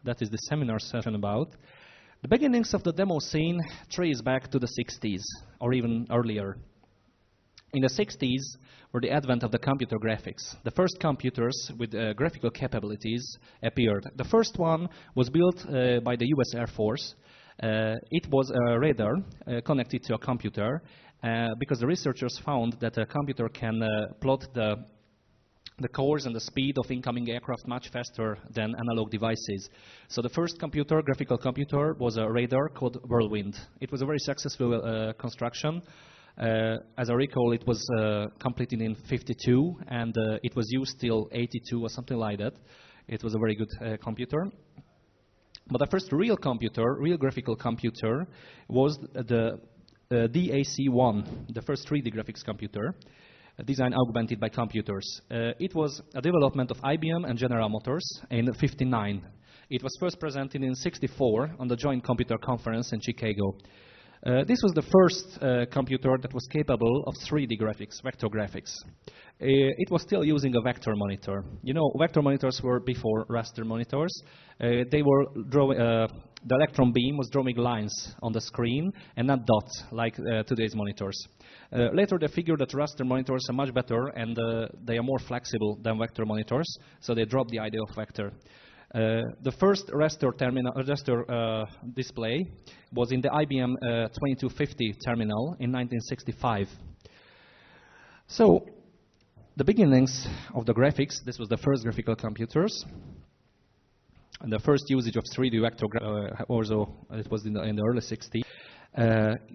that is the seminar session about. The beginnings of the demo scene trace back to the 60s, or even earlier. In the 60s were the advent of the computer graphics. The first computers with graphical capabilities appeared. The first one was built by the US Air Force. It was a radar connected to a computer because the researchers found that a computer can plot the course and the speed of incoming aircraft much faster than analog devices. So the first computer, graphical computer, was a radar called Whirlwind. It was a very successful construction. As I recall, it was completed in '52, and it was used till '82 or something like that. It was a very good computer. But the first real computer, real graphical computer, was the DAC-1, the first 3D graphics computer, design augmented by computers. It was a development of IBM and General Motors in '59. It was first presented in '64 on the Joint Computer Conference in Chicago. This was the first computer that was capable of 3D graphics, vector graphics. It was still using a vector monitor. You know, vector monitors were before raster monitors. They were drawing, the electron beam was drawing lines on the screen and not dots like today's monitors. Later they figured that raster monitors are much better and they are more flexible than vector monitors, so they dropped the idea of vector. The first raster display was in the IBM 2250 terminal in 1965. So, the beginnings of the graphics, this was the first graphical computers, and the first usage of 3D vector, also it was in the early 60s.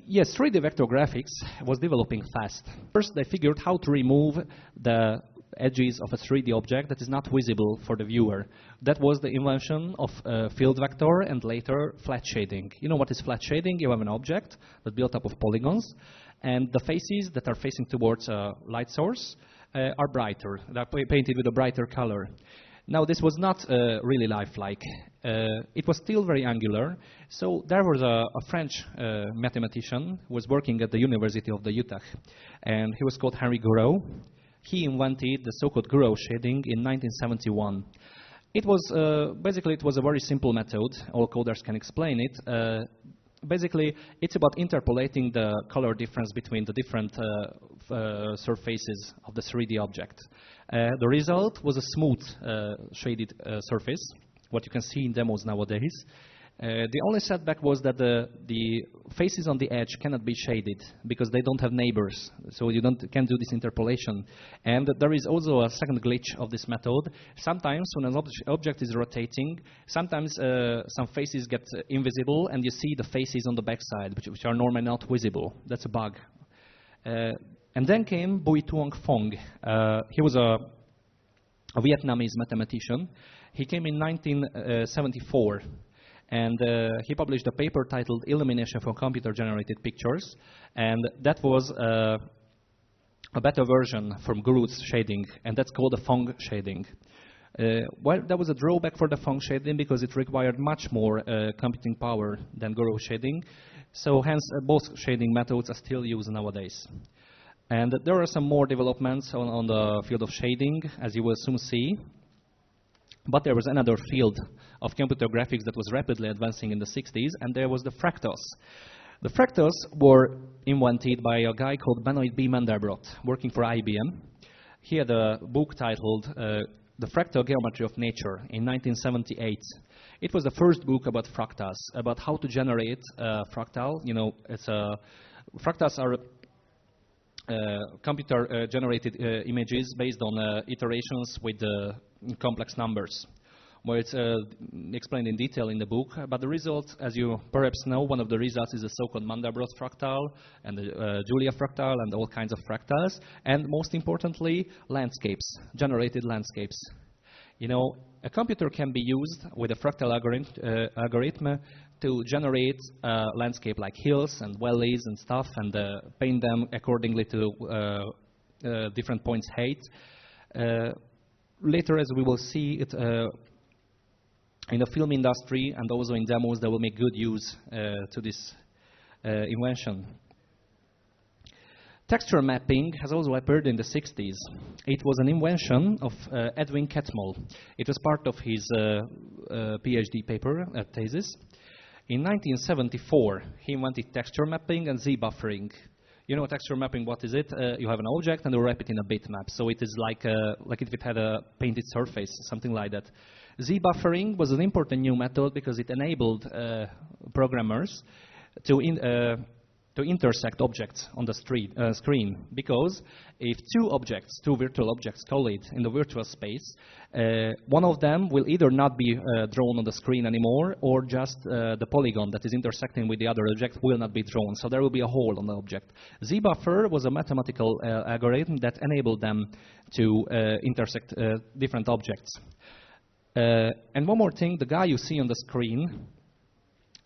Yes, 3D vector graphics was developing fast. First, they figured how to remove the edges of a 3D object that is not visible for the viewer. That was the invention of field vector and later flat shading. You know what is flat shading? You have an object that's built up of polygons, and the faces that are facing towards a light source are brighter. They're painted with a brighter color. Now, this was not really lifelike. It was still very angular. So there was a French mathematician who was working at the University of the Utah, and he was called Henry Gouraud. He invented the so-called Gouraud shading in 1971. It was basically it was a very simple method. All coders can explain it. Basically, it's about interpolating the color difference between the different surfaces of the 3D object. The result was a smooth shaded surface, what you can see in demos nowadays. The only setback was that the faces on the edge cannot be shaded because they don't have neighbors, so you can't do this interpolation. And there is also a second glitch of this method. Sometimes when an object is rotating, sometimes some faces get invisible and you see the faces on the backside, which are normally not visible. That's a bug. And then came Bui Tuong Phong. He was a Vietnamese mathematician. He came in 1974. And he published a paper titled Illumination for Computer-Generated Pictures. And that was a better version from Gourod's shading, and that's called the Phong shading. Well, there was a drawback for the Phong shading because it required much more computing power than Gouraud shading. So hence, both shading methods are still used nowadays. And there are some more developments on the field of shading, as you will soon see. But there was another field of computer graphics that was rapidly advancing in the 60s, and there was the fractals. The fractals were invented by a guy called Benoit B. Mandelbrot, working for IBM. He had a book titled The Fractal Geometry of Nature in 1978. It was the first book about fractals, about how to generate a fractal. You know, fractals are computer-generated images based on iterations with complex numbers. Well, it's explained in detail in the book, but the result, as you perhaps know, one of the results is the so-called Mandelbrot fractal and the Julia fractal and all kinds of fractals, and most importantly, landscapes, generated landscapes. You know, a computer can be used with a fractal algorithm to generate a landscape like hills and valleys and stuff, and paint them accordingly to different points height. Later, as we will see it in the film industry and also in demos, they will make good use to this invention. Texture mapping has also appeared in the 60s. It was an invention of Edwin Catmull. It was part of his PhD paper, thesis. In 1974, he invented texture mapping and Z-buffering. You know texture mapping, what is it? You have an object and you wrap it in a bitmap. So it is like if it had a painted surface, something like that. Z-buffering was an important new method because it enabled programmers to intersect objects on the screen. Because if two virtual objects collide in the virtual space, one of them will either not be drawn on the screen anymore, or just the polygon that is intersecting with the other object will not be drawn. So there will be a hole on the object. Z-buffer was a mathematical algorithm that enabled them to intersect different objects. And one more thing, the guy you see on the screen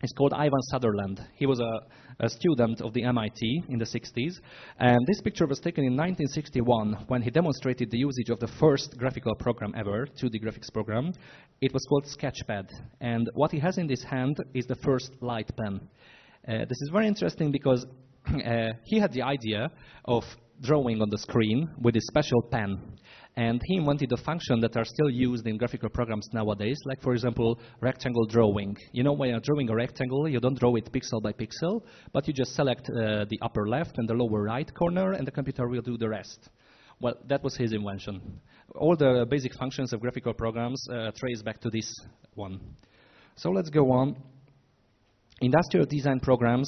is called Ivan Sutherland. He was a student of the MIT in the 60s. And this picture was taken in 1961 when he demonstrated the usage of the first graphical program ever, 2D graphics program. It was called Sketchpad. And what he has in his hand is the first light pen. This is very interesting because he had the idea of drawing on the screen with a special pen. And he invented a function that are still used in graphical programs nowadays, like, for example, rectangle drawing. You know, when you're drawing a rectangle, you don't draw it pixel by pixel, but you just select the upper left and the lower right corner, and the computer will do the rest. Well, that was his invention. All the basic functions of graphical programs trace back to this one. So let's go on. Industrial design programs.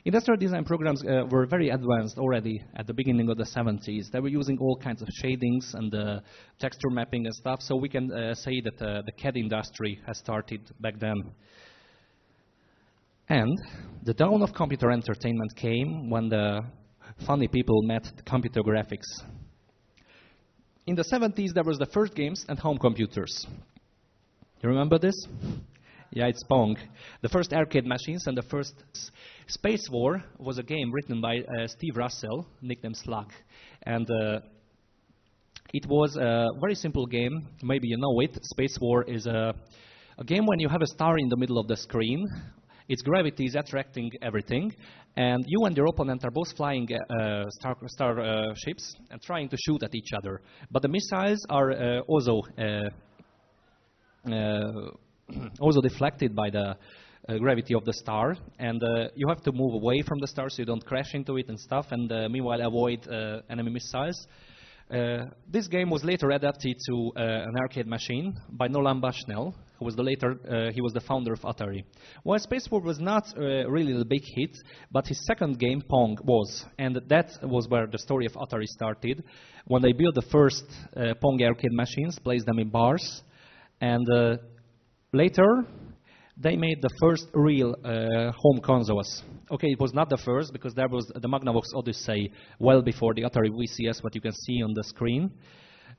Industrial design programs were very advanced already at the beginning of the 70s. They were using all kinds of shadings and texture mapping and stuff, so we can say that the CAD industry has started back then. And the dawn of computer entertainment came when the funny people met computer graphics. In the 70s, there was the first games and home computers. You remember this? Yeah, it's Pong. The first arcade machines and the first Space War was a game written by Steve Russell, nicknamed Slug. And it was a very simple game. Maybe you know it. Space War is a game when you have a star in the middle of the screen. Its gravity is attracting everything. And you and your opponent are both flying star ships and trying to shoot at each other. But the missiles are also deflected by the gravity of the star, and you have to move away from the star so you don't crash into it and stuff, and meanwhile avoid enemy missiles. This game was later adapted to an arcade machine by Nolan Bushnell, who was he was the founder of Atari. Well, Space War was not really the big hit, but his second game, Pong, was, and that was where the story of Atari started, when they built the first Pong arcade machines, placed them in bars, and later, they made the first real home consoles. Okay, it was not the first, because there was the Magnavox Odyssey well before the Atari VCS, what you can see on the screen.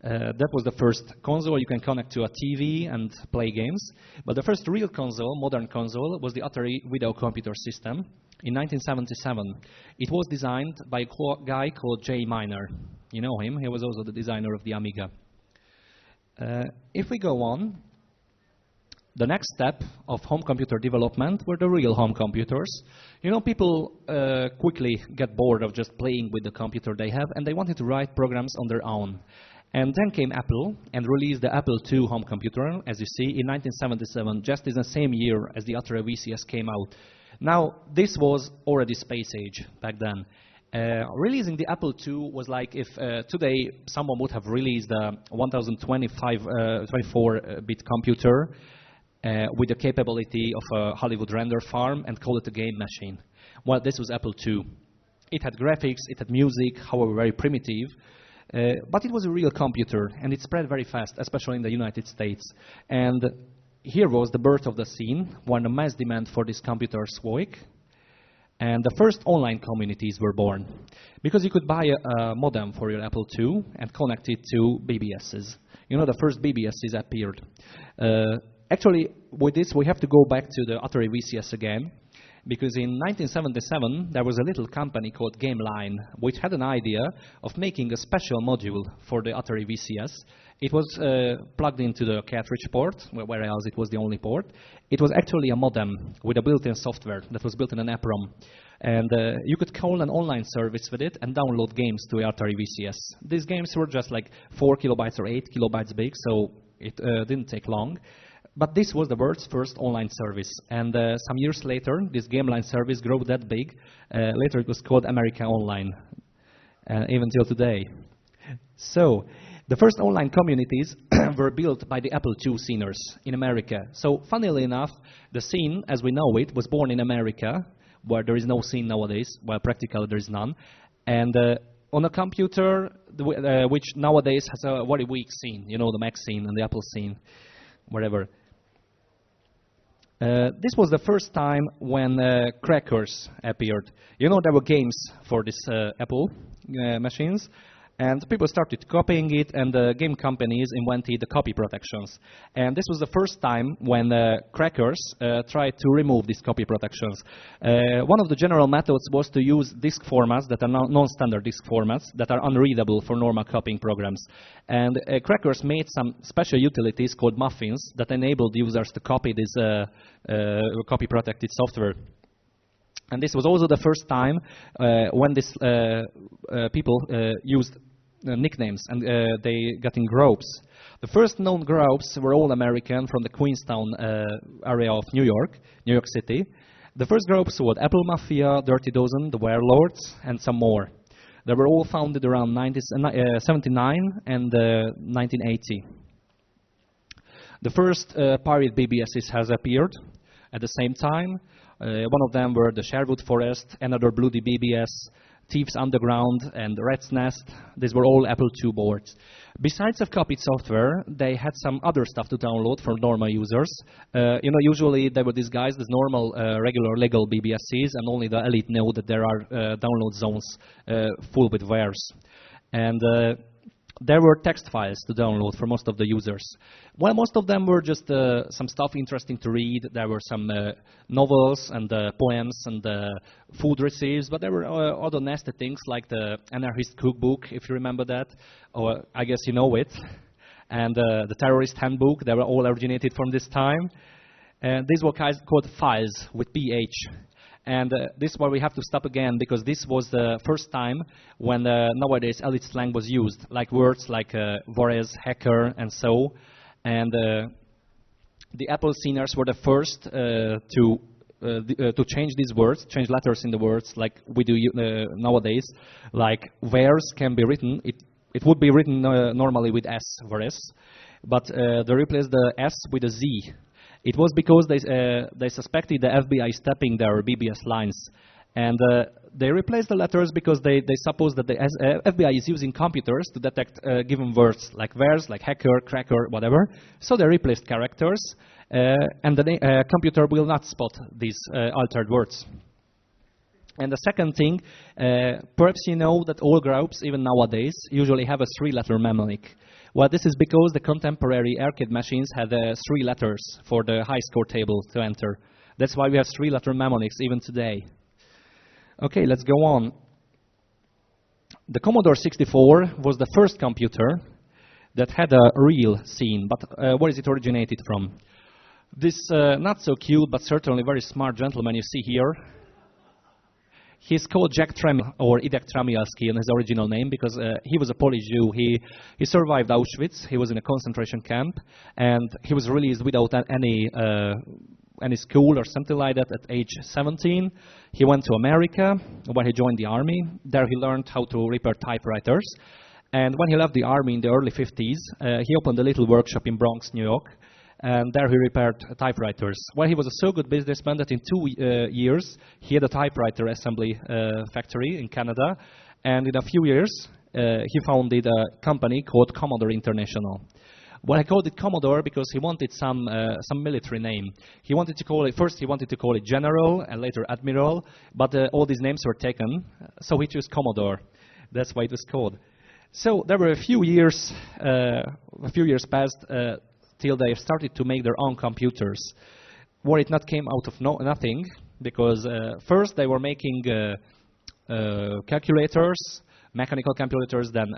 That was the first console you can connect to a TV and play games. But the first real console, modern console, was the Atari Video Computer System in 1977. It was designed by a guy called Jay Miner. You know him, he was also the designer of the Amiga. If we go on, the next step of home computer development were the real home computers. You know, people quickly get bored of just playing with the computer they have, and they wanted to write programs on their own. And then came Apple and released the Apple II home computer, as you see, in 1977, just in the same year as the Atari VCS came out. Now, this was already space age back then. Releasing the Apple II was like if today someone would have released a 1024-bit computer with the capability of a Hollywood render farm and call it a game machine. Well, this was Apple II. It had graphics, it had music, however very primitive, but it was a real computer, and it spread very fast, especially in the United States. And here was the birth of the scene, when the mass demand for these computers woke, and the first online communities were born. Because you could buy a modem for your Apple II and connect it to BBSs. You know, the first BBSs appeared. Actually, with this, we have to go back to the Atari VCS again. because in 1977 there was a little company called GameLine which had an idea of making a special module for the Atari VCS. It was plugged into the cartridge port, whereas it was the only port. It was actually a modem with a built-in software that was built in an EPROM. And you could call an online service with it and download games to Atari VCS. These games were just like 4 kilobytes or 8 kilobytes big, so it didn't take long. But this was the world's first online service. And some years later, this GameLine service grew that big. Later it was called America Online, even till today. So the first online communities were built by the Apple II sceners in America. So funnily enough, the scene, as we know it, was born in America, where there is no scene nowadays. Well, practically there is none. And on a computer, which nowadays has a very weak scene, you know, the Mac scene and the Apple scene, wherever. This was the first time when crackers appeared. You know, there were games for these Apple machines, and people started copying it, and the game companies invented the copy protections. And this was the first time when crackers tried to remove these copy protections. One of the general methods was to use disk formats that are non-standard disk formats that are unreadable for normal copying programs. And crackers made some special utilities called muffins that enabled users to copy this copy-protected software. And this was also the first time when this people used nicknames, and they got in groups. The first known groups were all American from the Queenstown area of New York City. The first groups were Apple Mafia, Dirty Dozen, the Warlords, and some more. They were all founded around 1979 and 1980. The first pirate BBSs has appeared at the same time. One of them were the Sherwood Forest, another Bloody BBS, Thieves Underground, and Rat's Nest. These were all Apple II boards. Besides of copied software, they had some other stuff to download for normal users. You know, usually they were disguised as normal, regular, legal BBSs, and only the elite know that there are download zones full with wares. And there were text files to download for most of the users. Well, most of them were just some stuff interesting to read. There were some novels and poems and food recipes, but there were other nasty things like the Anarchist Cookbook, if you remember that, or I guess you know it, and the Terrorist Handbook. They were all originated from this time. And these were called files with PH. And this is where we have to stop again, because this was the first time when nowadays elite slang was used, like words like Vorez, hacker, and so. And the Apple sceners were the first to change these words, change letters in the words, like we do nowadays. Like Vares can be written, it would be written normally with S, Vorez, but they replaced the S with a Z. It was because they suspected the FBI stepping their BBS lines. And they replaced the letters because they supposed that the FBI is using computers to detect given words, like Vares, like hacker, cracker, whatever. So they replaced characters, and the computer will not spot these altered words. And the second thing, perhaps you know that all groups, even nowadays, usually have a 3-letter mnemonic. Well, this is because the contemporary arcade machines had 3 letters for the high score table to enter. That's why we have 3-letter mnemonics even today. Okay, let's go on. The Commodore 64 was the first computer that had a real scene, but where is it originated from? This not so cute, but certainly very smart gentleman you see here, he's called Jack Tramiel, or Idek Tramielski in his original name, because he was a Polish Jew. He survived Auschwitz. He was in a concentration camp, and he was released without any school or something like that at age 17. He went to America, where he joined the army. There he learned how to repair typewriters. And when he left the army in the early 50s, he opened a little workshop in Bronx, New York, and there he repaired typewriters. Well, he was a so good businessman that in 2 years he had a typewriter assembly factory in Canada, and in a few years he founded a company called Commodore International. Well, I called it Commodore because he wanted some military name. He wanted to call it, first he wanted to call it General and later Admiral, but all these names were taken, so he chose Commodore. That's why it was called. So there were a few years passed till they started to make their own computers, where it not came out of nothing, because first they were making calculators, mechanical calculators, then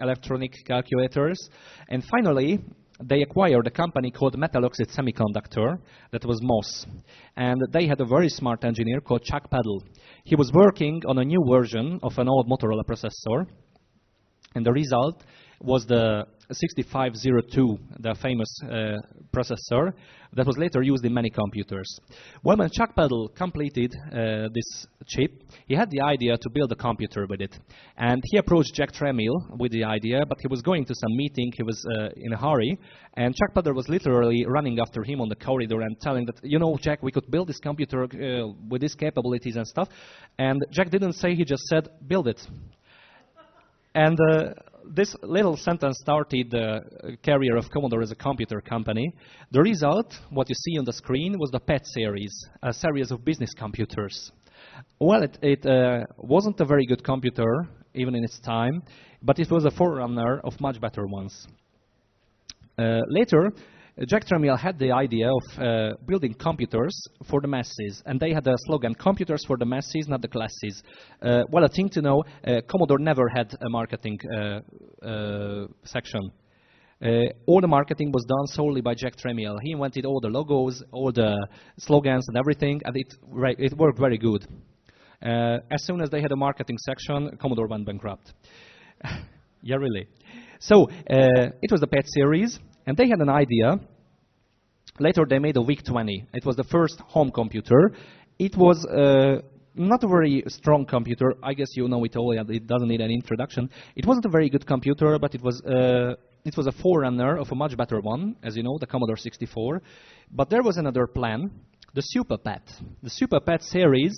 electronic calculators, and finally they acquired a company called Metal Oxide Semiconductor, that was MOS, and they had a very smart engineer called Chuck Peddle. He was working on a new version of an old Motorola processor, and the result was the 6502, the famous processor that was later used in many computers. Well, when Chuck Peddle completed this chip, he had the idea to build a computer with it. And he approached Jack Tramiel with the idea, but he was going to some meeting, he was in a hurry, and Chuck Peddle was literally running after him on the corridor and telling that, you know, Jack, we could build this computer with these capabilities and stuff. And Jack didn't say, he just said, build it. And this little sentence started the career of Commodore as a computer company. The result, what you see on the screen, was the PET series, a series of business computers. Well, it wasn't a very good computer, even in its time, but it was a forerunner of much better ones. Later, Jack Tramiel had the idea of building computers for the masses, and they had a slogan, computers for the masses, not the classes. Well, a thing to know, Commodore never had a marketing section. All the marketing was done solely by Jack Tramiel. He invented all the logos, all the slogans and everything, and it worked very good. As soon as they had a marketing section, Commodore went bankrupt. Yeah, really. So it was the PET series. And they had an idea. Later, they made a VIC-20. It was the first home computer. It was not a very strong computer. I guess you know it all. It doesn't need any introduction. It wasn't a very good computer, but it was a forerunner of a much better one, as you know, the Commodore 64. But there was another plan, the Super PET. The Super PET series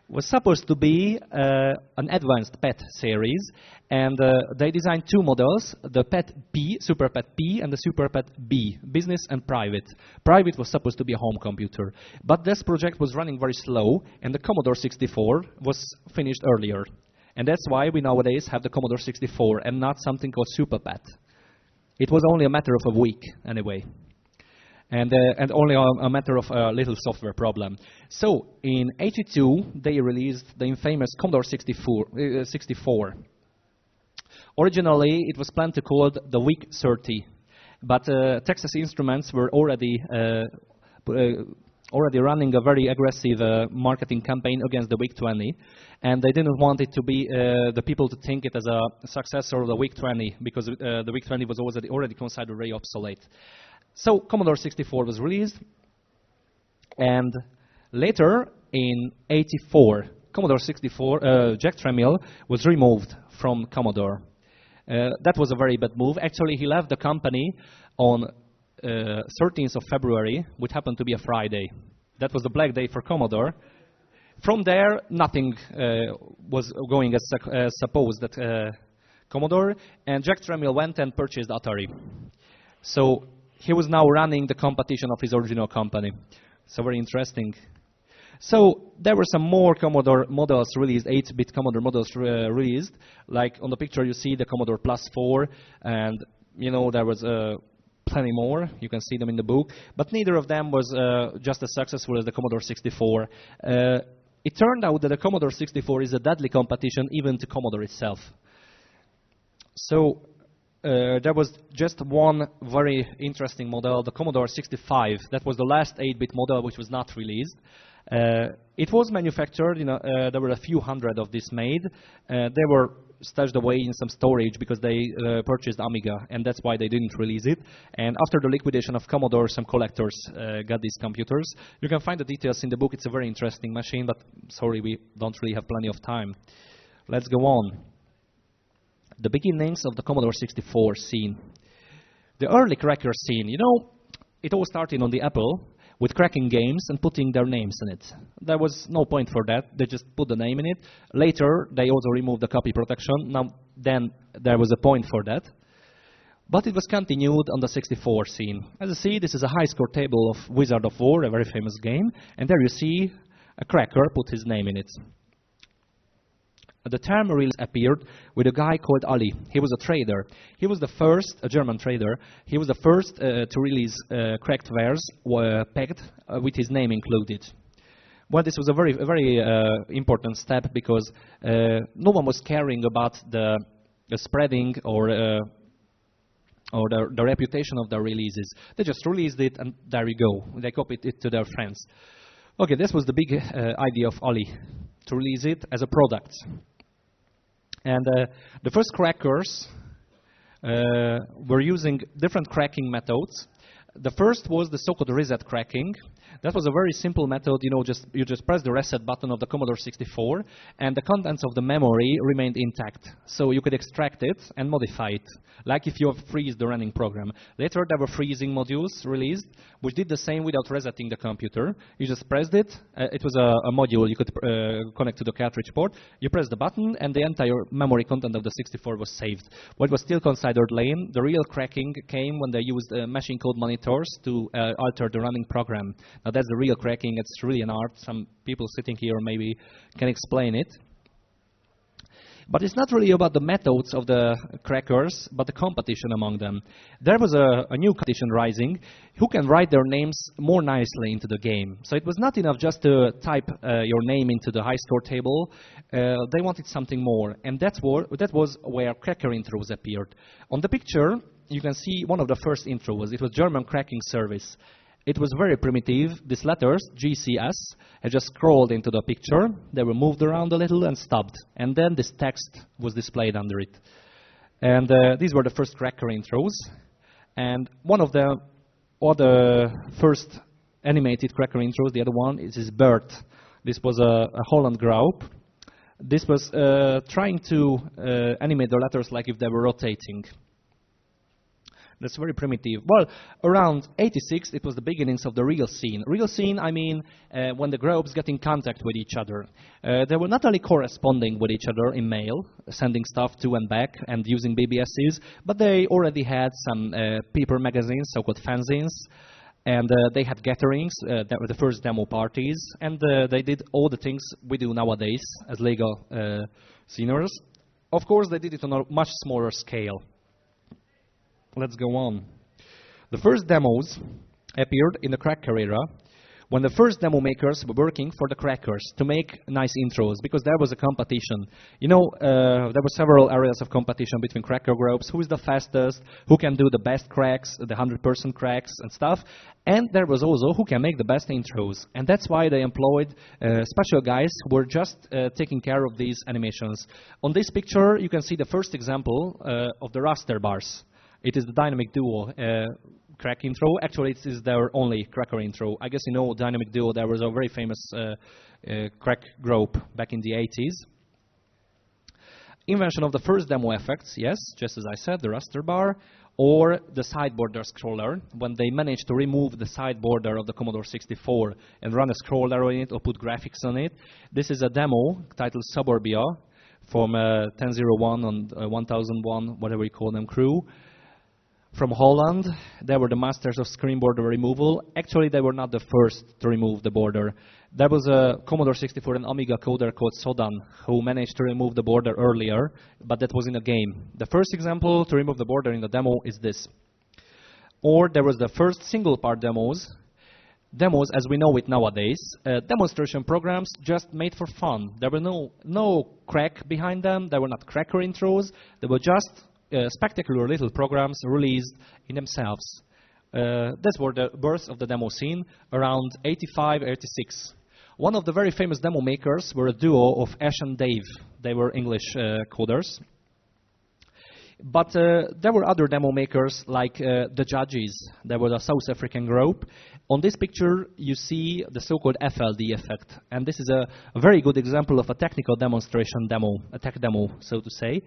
was supposed to be an advanced PET series, and they designed two models, the PET P, Super PET P, and the Super PET B, business and private. Private was supposed to be a home computer, but this project was running very slow, and the Commodore 64 was finished earlier. And that's why we nowadays have the Commodore 64 and not something called Super PET. It was only a matter of a week, anyway. And only a matter of a little software problem. So, in '82, they released the infamous Commodore 64. Originally, it was planned to call the VIC-30, but Texas Instruments were already running a very aggressive marketing campaign against the VIC-20, and they didn't want it to be the people to think it as a successor of the VIC-20, because the VIC-20 was already considered very obsolete. So Commodore 64 was released, and later in '84, Commodore 64, Jack Tramiel was removed from Commodore. That was a very bad move. Actually, he left the company on 13th of February, which happened to be a Friday. That was the black day for Commodore. From there, nothing was going as supposed at Commodore, and Jack Tramiel went and purchased Atari. So he was now running the competition of his original company. So very interesting. So there were some more Commodore models released, 8-bit Commodore models released. Like on the picture you see the Commodore Plus 4, and you know there was plenty more. You can see them in the book. But neither of them was just as successful as the Commodore 64. It turned out that the Commodore 64 is a deadly competition even to Commodore itself. So there was just one very interesting model, the Commodore 65. That was the last 8-bit model which was not released. It was manufactured, there were a few hundred of this made. They were stashed away in some storage because they purchased Amiga, and that's why they didn't release it. And after the liquidation of Commodore, some collectors got these computers. You can find the details in the book. It's a very interesting machine, but sorry, we don't really have plenty of time. Let's go on. The beginnings of the Commodore 64 scene. The early cracker scene, it all started on the Apple with cracking games and putting their names in it. There was no point for that. They just put the name in it. Later, they also removed the copy protection. Then there was a point for that. But it was continued on the 64 scene. As you see, this is a high-score table of Wizard of War, a very famous game. And there you see a cracker put his name in it. The term really appeared with a guy called Ali. He was a trader. He was the first, a German trader. He was the first to release cracked wares pegged with his name included. Well, this was a very important step because no one was caring about the spreading or the reputation of their releases. They just released it, and there you go. They copied it to their friends. Okay, this was the big idea of Oli, to release it as a product. And the first crackers were using different cracking methods. The first was the so-called reset cracking. That was a very simple method. You know, you just press the reset button of the Commodore 64, and the contents of the memory remained intact. So you could extract it and modify it, like if you freeze the running program. Later, there were freezing modules released, which did the same without resetting the computer. You just pressed it. It was a module you could connect to the cartridge port. You press the button, and the entire memory content of the 64 was saved. What was still considered lame, the real cracking came when they used machine code monitors to alter the running program. Now, that's the real cracking. It's really an art. Some people sitting here maybe can explain it. But it's not really about the methods of the crackers, but the competition among them. There was a new competition rising who can write their names more nicely into the game. So it was not enough just to type your name into the high score table. They wanted something more. And that was where cracker intros appeared. On the picture, you can see one of the first intros. It was German cracking service. It was very primitive. These letters, GCS, had just scrolled into the picture. They were moved around a little and stopped. And then this text was displayed under it. And these were the first cracker intros. And one of the other first animated cracker intros, the other one, is Bert. This was a Holland group. This was trying to animate the letters like if they were rotating. That's very primitive. Well, around 86, it was the beginnings of the real scene. Real scene, I mean, when the groups get in contact with each other. They were not only corresponding with each other in mail, sending stuff to and back and using BBSs, but they already had some paper magazines, so-called fanzines, and they had gatherings, that were the first demo parties, and they did all the things we do nowadays as legal sceners. Of course, they did it on a much smaller scale. Let's go on. The first demos appeared in the cracker era when the first demo makers were working for the crackers to make nice intros, because there was a competition. You know, there were several areas of competition between cracker groups. Who is the fastest? Who can do the best cracks, the 100% cracks and stuff? And there was also who can make the best intros. And that's why they employed special guys who were just taking care of these animations. On this picture, you can see the first example of the raster bars. It is the Dynamic Duo crack intro. Actually, it is their only cracker intro. I guess you know Dynamic Duo. There was a very famous crack group back in the 80s. Invention of the first demo effects, yes, just as I said, the raster bar, or the side border scroller, when they managed to remove the side border of the Commodore 64 and run a scroller in it or put graphics on it. This is a demo titled Suburbia from 1001 on 1001, whatever you call them, crew. From Holland, they were the masters of screen border removal. Actually, they were not the first to remove the border. There was a Commodore 64 and Amiga coder called Sodan who managed to remove the border earlier, but that was in a game. The first example to remove the border in the demo is this. Or there was the first single-part demos. Demos, as we know it nowadays, demonstration programs just made for fun. There were no crack behind them. They were not cracker intros. They were just spectacular little programs released in themselves. These were the birth of the demo scene around 85, 86. One of the very famous demo makers were a duo of Ash and Dave. They were English coders. But there were other demo makers like the Judges. They were a South African group. On this picture, you see the so-called FLD effect. And this is a very good example of a technical demonstration demo, a tech demo, so to say.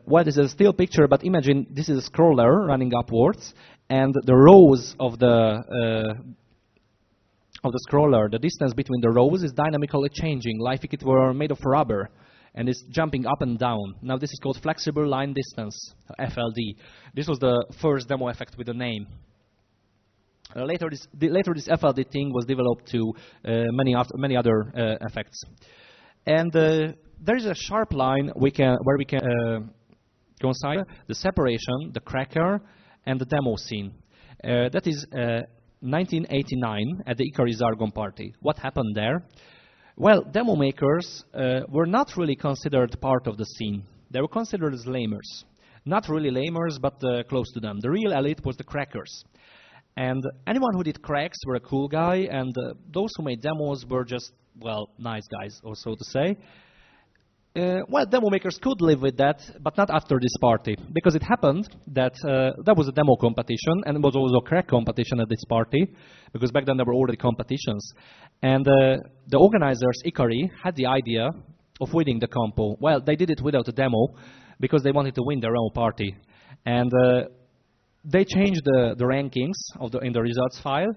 Well, this is a still picture, but imagine this is a scroller running upwards, and the rows of the scroller, the distance between the rows is dynamically changing, like if it were made of rubber, and it's jumping up and down. Now this is called flexible line distance, FLD. This was the first demo effect with the name. Later this FLD thing was developed to many other effects. And there is a sharp line where we can coincide the separation, the cracker, and the demo scene. That is 1989 at the Icarus Argon party. What happened there? Well, demo makers were not really considered part of the scene. They were considered as lamers. Not really lamers, but close to them. The real elite was the crackers. And anyone who did cracks were a cool guy, and those who made demos were just, well, nice guys, or so to say. Well, demo makers could live with that, but not after this party, because it happened that there was a demo competition, and it was also a crack competition at this party, because back then there were already competitions. And the organizers, Ikari, had the idea of winning the compo. Well, they did it without a demo, because they wanted to win their own party. And they changed the rankings in the results file.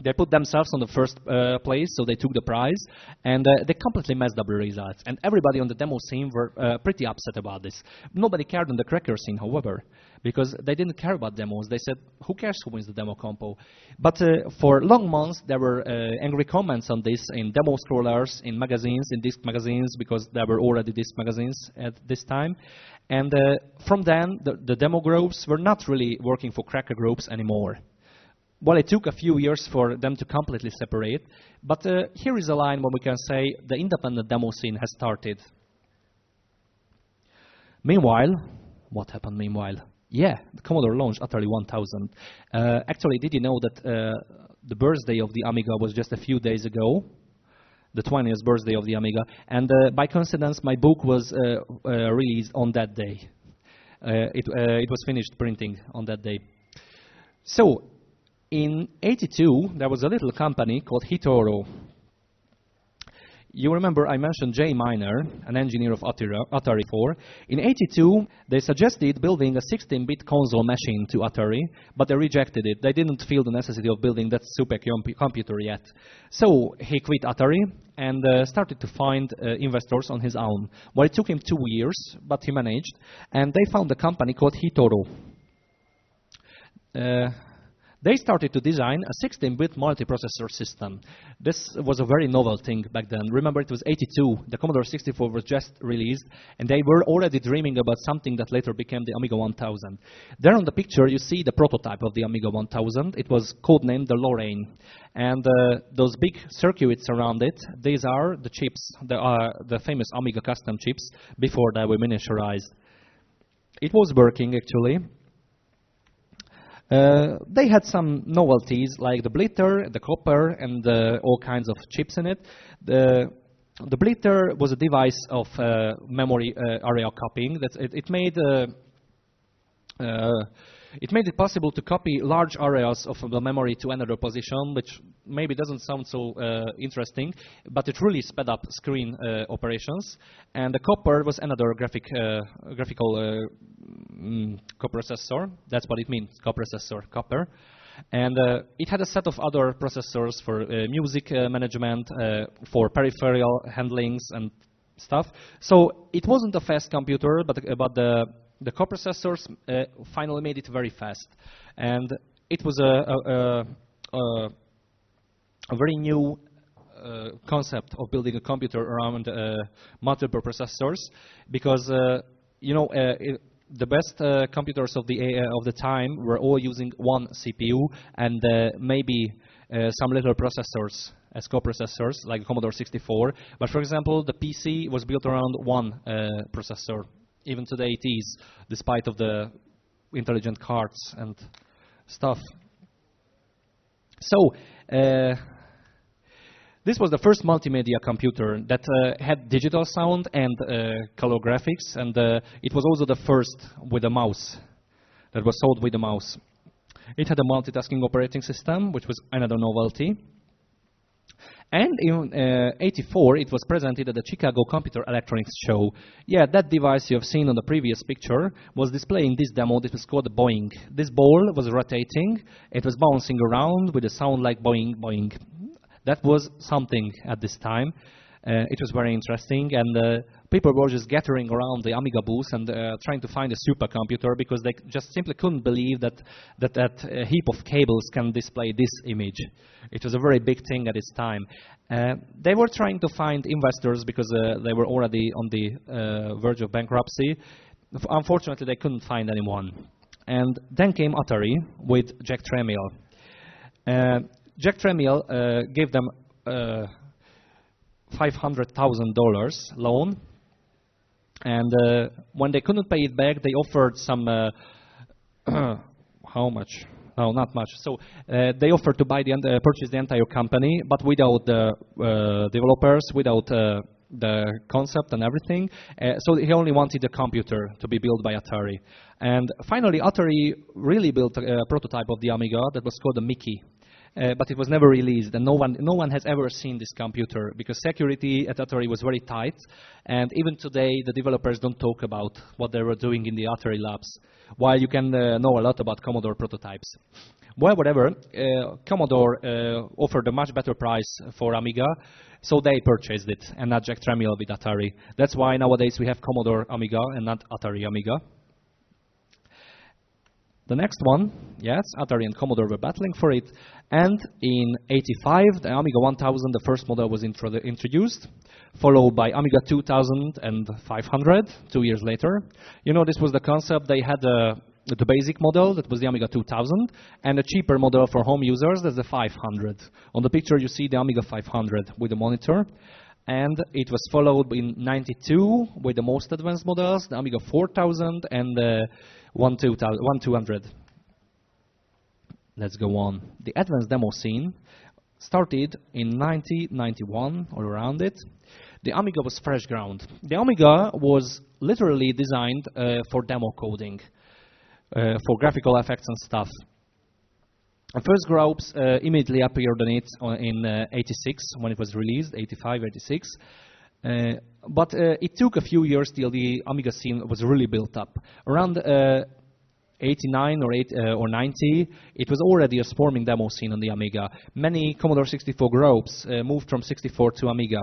They put themselves on the first place, so they took the prize, and they completely messed up the results. And everybody on the demo scene were pretty upset about this. Nobody cared on the cracker scene, however, because they didn't care about demos. They said, who cares who wins the demo compo? But for long months, there were angry comments on this in demo scrollers, in magazines, in disc magazines, because there were already disc magazines at this time. And from then, the demo groups were not really working for cracker groups anymore. Well, it took a few years for them to completely separate, but here is a line where we can say the independent demo scene has started. Meanwhile, what happened meanwhile? Yeah, the Commodore launched Atari 1000. Actually, did you know that the birthday of the Amiga was just a few days ago? The 20th birthday of the Amiga. And by coincidence, my book was released on that day. It was finished printing on that day. So, in '82, there was a little company called Hitoro. You remember I mentioned Jay Miner, an engineer of Atari 4. In '82, they suggested building a 16-bit console machine to Atari, but they rejected it. They didn't feel the necessity of building that super computer yet. So he quit Atari and started to find investors on his own. Well, it took him 2 years, but he managed, and they found a company called Hitoro. They started to design a 16-bit multiprocessor system. This was a very novel thing back then. Remember, it was '82. The Commodore 64 was just released, and they were already dreaming about something that later became the Amiga 1000. There on the picture, you see the prototype of the Amiga 1000. It was codenamed the Lorraine. And those big circuits around it, these are the chips, the famous Amiga custom chips, before they were miniaturized. It was working, actually. They had some novelties like the blitter, the copper, and all kinds of chips in it. The blitter was a device of memory area copying. It made it possible to copy large areas of the memory to another position, which maybe doesn't sound so interesting, but it really sped up screen operations. And the copper was another graphical coprocessor. That's what it means, coprocessor, copper. And it had a set of other processors for music management, for peripheral handlings and stuff. So it wasn't a fast computer, but the coprocessors finally made it very fast. And it was a very new concept of building a computer around multiple processors, because the best computers of the time were all using one CPU and maybe some little processors as coprocessors, like Commodore 64. But for example, the PC was built around one processor. Even today it is, despite of the intelligent cards and stuff. So, this was the first multimedia computer that had digital sound and color graphics, and it was also the first with a mouse, that was sold with a mouse. It had a multitasking operating system, which was another novelty. And in '84, it was presented at the Chicago Computer Electronics Show. Yeah, that device you have seen on the previous picture was displaying this demo. This was called the Boeing. This ball was rotating. It was bouncing around with a sound like boing, boing. That was something at this time. It was very interesting, and people were just gathering around the Amiga booth and trying to find a supercomputer, because they just simply couldn't believe that heap of cables can display this image. It was a very big thing at its time. They were trying to find investors because they were already on the verge of bankruptcy. Unfortunately, they couldn't find anyone. And then came Atari with Jack Tramiel. Jack Tramiel gave them $500,000 loan, and when they couldn't pay it back, they offered some how much? No, not much. So they offered to buy purchase the entire company, but without the developers, without the concept and everything. So he only wanted the computer to be built by Atari. And finally, Atari really built a prototype of the Amiga that was called the Mickey. But it was never released, and no one has ever seen this computer, because security at Atari was very tight, and even today the developers don't talk about what they were doing in the Atari labs, while you can know a lot about Commodore prototypes. Well, whatever, Commodore offered a much better price for Amiga, so they purchased it, and not Jack Tramiel with Atari. That's why nowadays we have Commodore Amiga and not Atari Amiga. The next one, yes, Atari and Commodore were battling for it, and in '85, the Amiga 1000, the first model, was introduced, followed by Amiga 2000 and 500, 2 years later. You know, this was the concept. They had the basic model, that was the Amiga 2000, and a cheaper model for home users, that's the 500. On the picture, you see the Amiga 500 with the monitor. And it was followed in '92 with the most advanced models, the Amiga 4000 and the 1200. Let's go on. The advanced demo scene started in 1991 or around it. The Amiga was fresh ground. The Amiga was literally designed for demo coding, for graphical effects and stuff. The first groups immediately appeared on it in '86 when it was released, '85, '86. But it took a few years till the Amiga scene was really built up. Around '89 or '90, it was already a swarming demo scene on the Amiga. Many Commodore 64 groups moved from 64 to Amiga,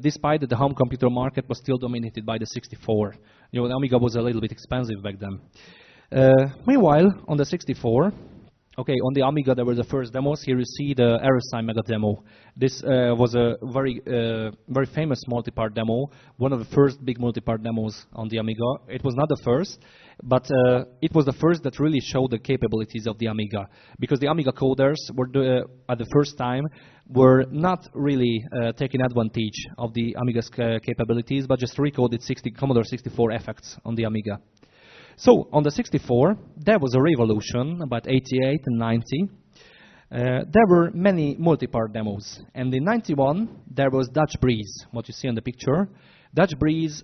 despite that the home computer market was still dominated by the 64. You know, the Amiga was a little bit expensive back then. Meanwhile, on the 64, okay, on the Amiga there were the first demos. Here you see the RSI Mega Demo. This was a very famous multi-part demo, one of the first big multi-part demos on the Amiga. It was not the first, but it was the first that really showed the capabilities of the Amiga, because the Amiga coders were at the first time were not really taking advantage of the Amiga's capabilities, but just recoded Commodore 64 effects on the Amiga. So, on the 64, there was a revolution about '88 and '90. There were many multi-part demos. And in '91, there was Dutch Breeze, what you see on the picture. Dutch Breeze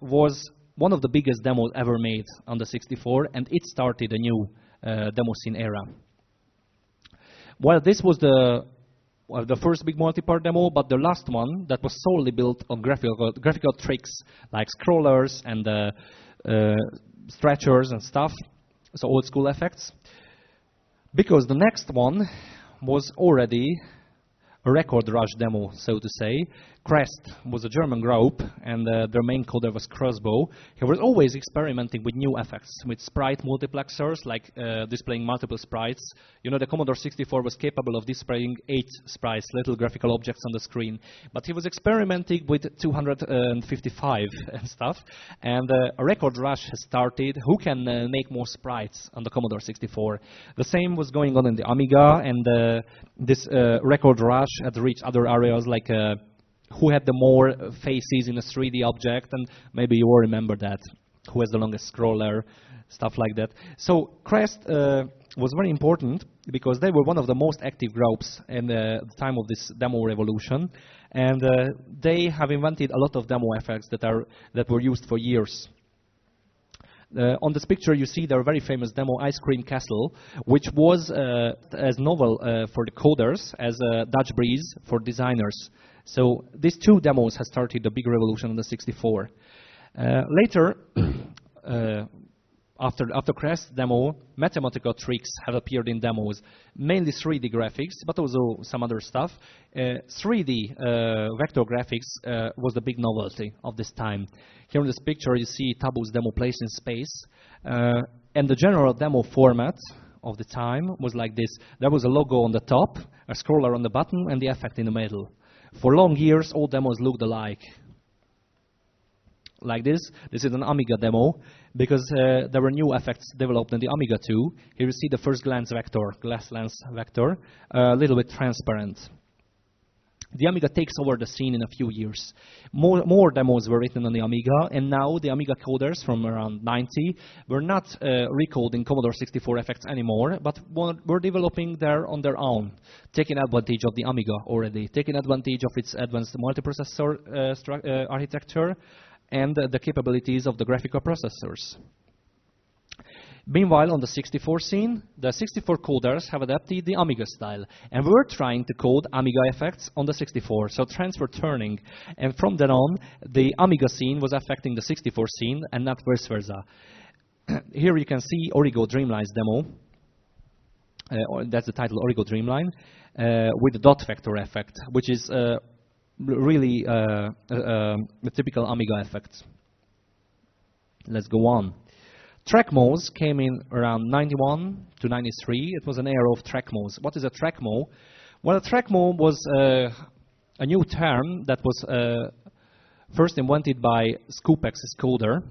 was one of the biggest demos ever made on the 64, and it started a new Demoscene era. Well, this was the first big multi-part demo, but the last one that was solely built on graphical tricks like scrollers and stretchers and stuff, so old school effects. Because the next one was already a record rush demo, so to say. Crest was a German group, and their main coder was Crossbow. He was always experimenting with new effects, with sprite multiplexers, like displaying multiple sprites. You know, the Commodore 64 was capable of displaying 8 sprites, little graphical objects on the screen. But he was experimenting with 255 and stuff. And a record rush has started. Who can make more sprites on the Commodore 64? The same was going on in the Amiga, and this record rush had reached other areas, like who had the more faces in a 3D object, and maybe you all remember that, who has the longest scroller, stuff like that. So Crest was very important because they were one of the most active groups in the time of this demo revolution, and they have invented a lot of demo effects that were used for years. On this picture, you see their very famous demo, Ice Cream Castle, which was as novel for the coders as Dutch Breeze for designers. So these two demos have started a big revolution on the 64. Later, after Crest demo, mathematical tricks have appeared in demos, mainly 3D graphics, but also some other stuff. 3D vector graphics was the big novelty of this time. Here in this picture, you see Tabu's demo placed in space, and the general demo format of the time was like this. There was a logo on the top, a scroller on the bottom, and the effect in the middle. For long years, all demos looked alike. like this. This is an Amiga demo, because there were new effects developed in the Amiga 2. Here you see the first glass lens vector, a little bit transparent. The Amiga takes over the scene in a few years. More demos were written on the Amiga, and now the Amiga coders from around 90 were not recoding Commodore 64 effects anymore, but were developing on their own, taking advantage of the Amiga already, taking advantage of its advanced multiprocessor architecture and the capabilities of the graphical processors. Meanwhile, on the 64 scene, the 64 coders have adapted the Amiga style, and we're trying to code Amiga effects on the 64, so trends were turning. And from then on, the Amiga scene was affecting the 64 scene, and not vice versa. Here you can see Origo Dreamline's demo. That's the title, Origo Dreamline, with the dot vector effect, which is really the typical Amiga effect. Let's go on. TrackMos came in around 91 to 93. It was an era of TrackMos. What is a TrackMo? Well, a TrackMo was a new term that was first invented by Scoopex's coder.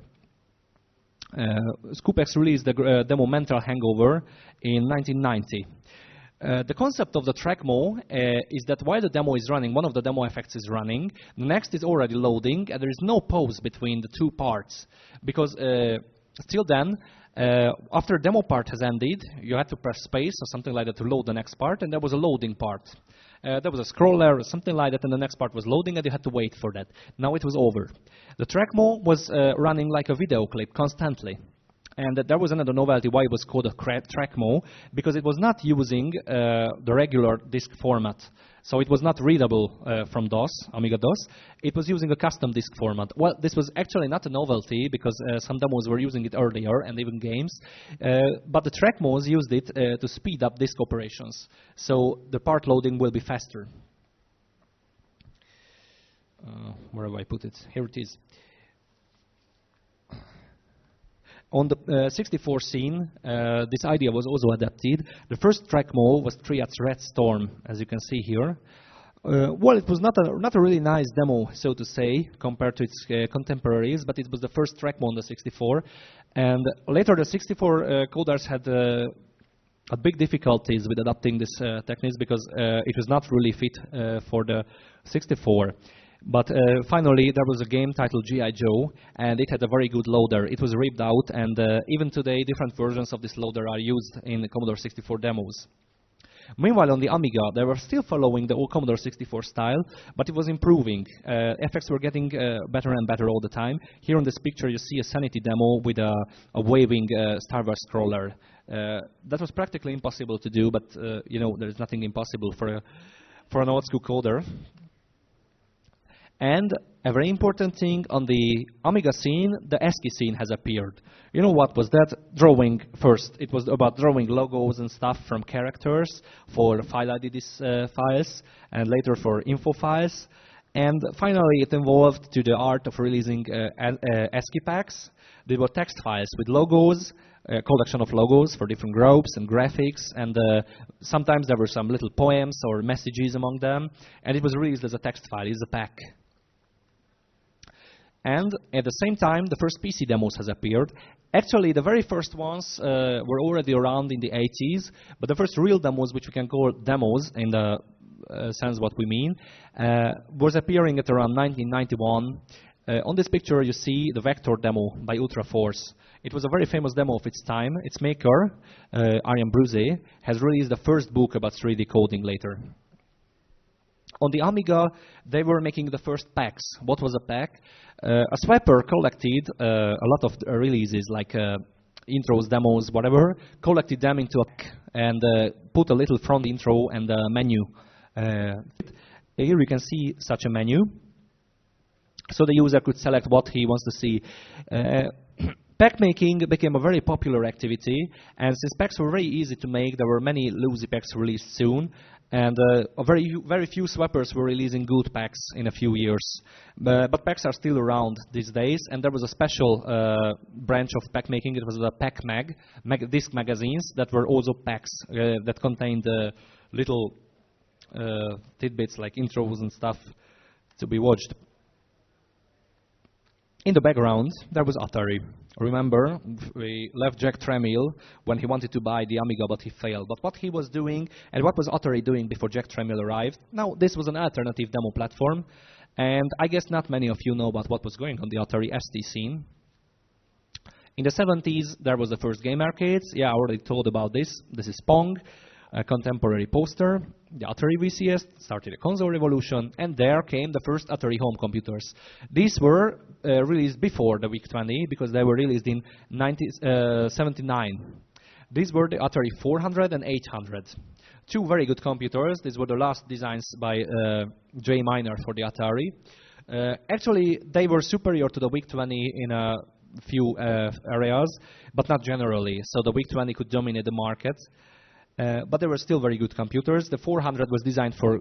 Scoopex released the demo Mental Hangover in 1990. The concept of the TrackMo is that while the demo is running, one of the demo effects is running, the next is already loading, and there is no pause between the two parts, because till then, after the demo part has ended, you had to press space or something like that to load the next part, and there was a loading part. There was a scroller or something like that, and the next part was loading, and you had to wait for that. Now it was over. The TrackMo was running like a video clip constantly. And there was another novelty why it was called a TrackMo, because it was not using the regular disk format. So it was not readable from DOS, Amiga DOS. It was using a custom disk format. Well, this was actually not a novelty, because some demos were using it earlier, and even games. But the TrackMos used it to speed up disk operations. So the part loading will be faster. Where have I put it? Here it is. On the 64 scene, this idea was also adapted. The first TrackMo was Triad's Red Storm, as you can see here. Well, it was not a really nice demo, so to say, compared to its contemporaries, but it was the first TrackMo on the 64. And later, the 64 coders had big difficulties with adapting this techniques, because it was not really fit for the 64. But finally, there was a game titled G.I. Joe, and it had a very good loader. It was ripped out, and even today, different versions of this loader are used in the Commodore 64 demos. Meanwhile, on the Amiga, they were still following the old Commodore 64 style, but it was improving. Effects were getting better and better all the time. Here on this picture, you see a Sanity demo with a waving Star Wars scroller. That was practically impossible to do, but you know, there is nothing impossible for an old-school coder. And a very important thing on the Amiga scene, the ASCII scene has appeared. You know what was that? Drawing first. It was about drawing logos and stuff from characters for file ID files, and later for info files. And finally, it evolved to the art of releasing ASCII packs. They were text files with logos, a collection of logos for different groups and graphics, and sometimes there were some little poems or messages among them, and it was released as a text file, as a pack. And at the same time, the first PC demos has appeared. Actually, the very first ones were already around in the 80s, but the first real demos, which we can call demos in the sense what we mean, was appearing at around 1991. On this picture, you see the Vector demo by Ultraforce. It was a very famous demo of its time. Its maker, Ariane Bruzet, has released the first book about 3D coding later. On the Amiga, they were making the first packs. What was a pack? A swapper collected a lot of releases, like intros, demos, whatever, collected them into a pack and put a little front intro and a menu. Here you can see such a menu. So the user could select what he wants to see. Pack making became a very popular activity, and since packs were very easy to make, there were many loosey packs released soon, and very few swappers were releasing good packs in a few years. But packs are still around these days, and there was a special branch of pack making. It was the Pack disc magazines that were also packs that contained little tidbits like intros and stuff to be watched. In the background, there was Atari. Remember, we left Jack Tramiel when he wanted to buy the Amiga, but he failed. But what he was doing, and what was Atari doing before Jack Tramiel arrived? Now, this was an alternative demo platform, and I guess not many of you know about what was going on the Atari ST scene. In the 70s, there was the first game arcades. Yeah, I already told about this. This is Pong, a contemporary poster. The Atari VCS started a console revolution, and there came the first Atari home computers. These were released before the VIC-20 because they were released in 1979. These were the Atari 400 and 800. Two very good computers. These were the last designs by J. Miner for the Atari. Actually, they were superior to the VIC-20 in a few areas, but not generally. So the VIC-20 could dominate the market. But they were still very good computers. The 400 was designed for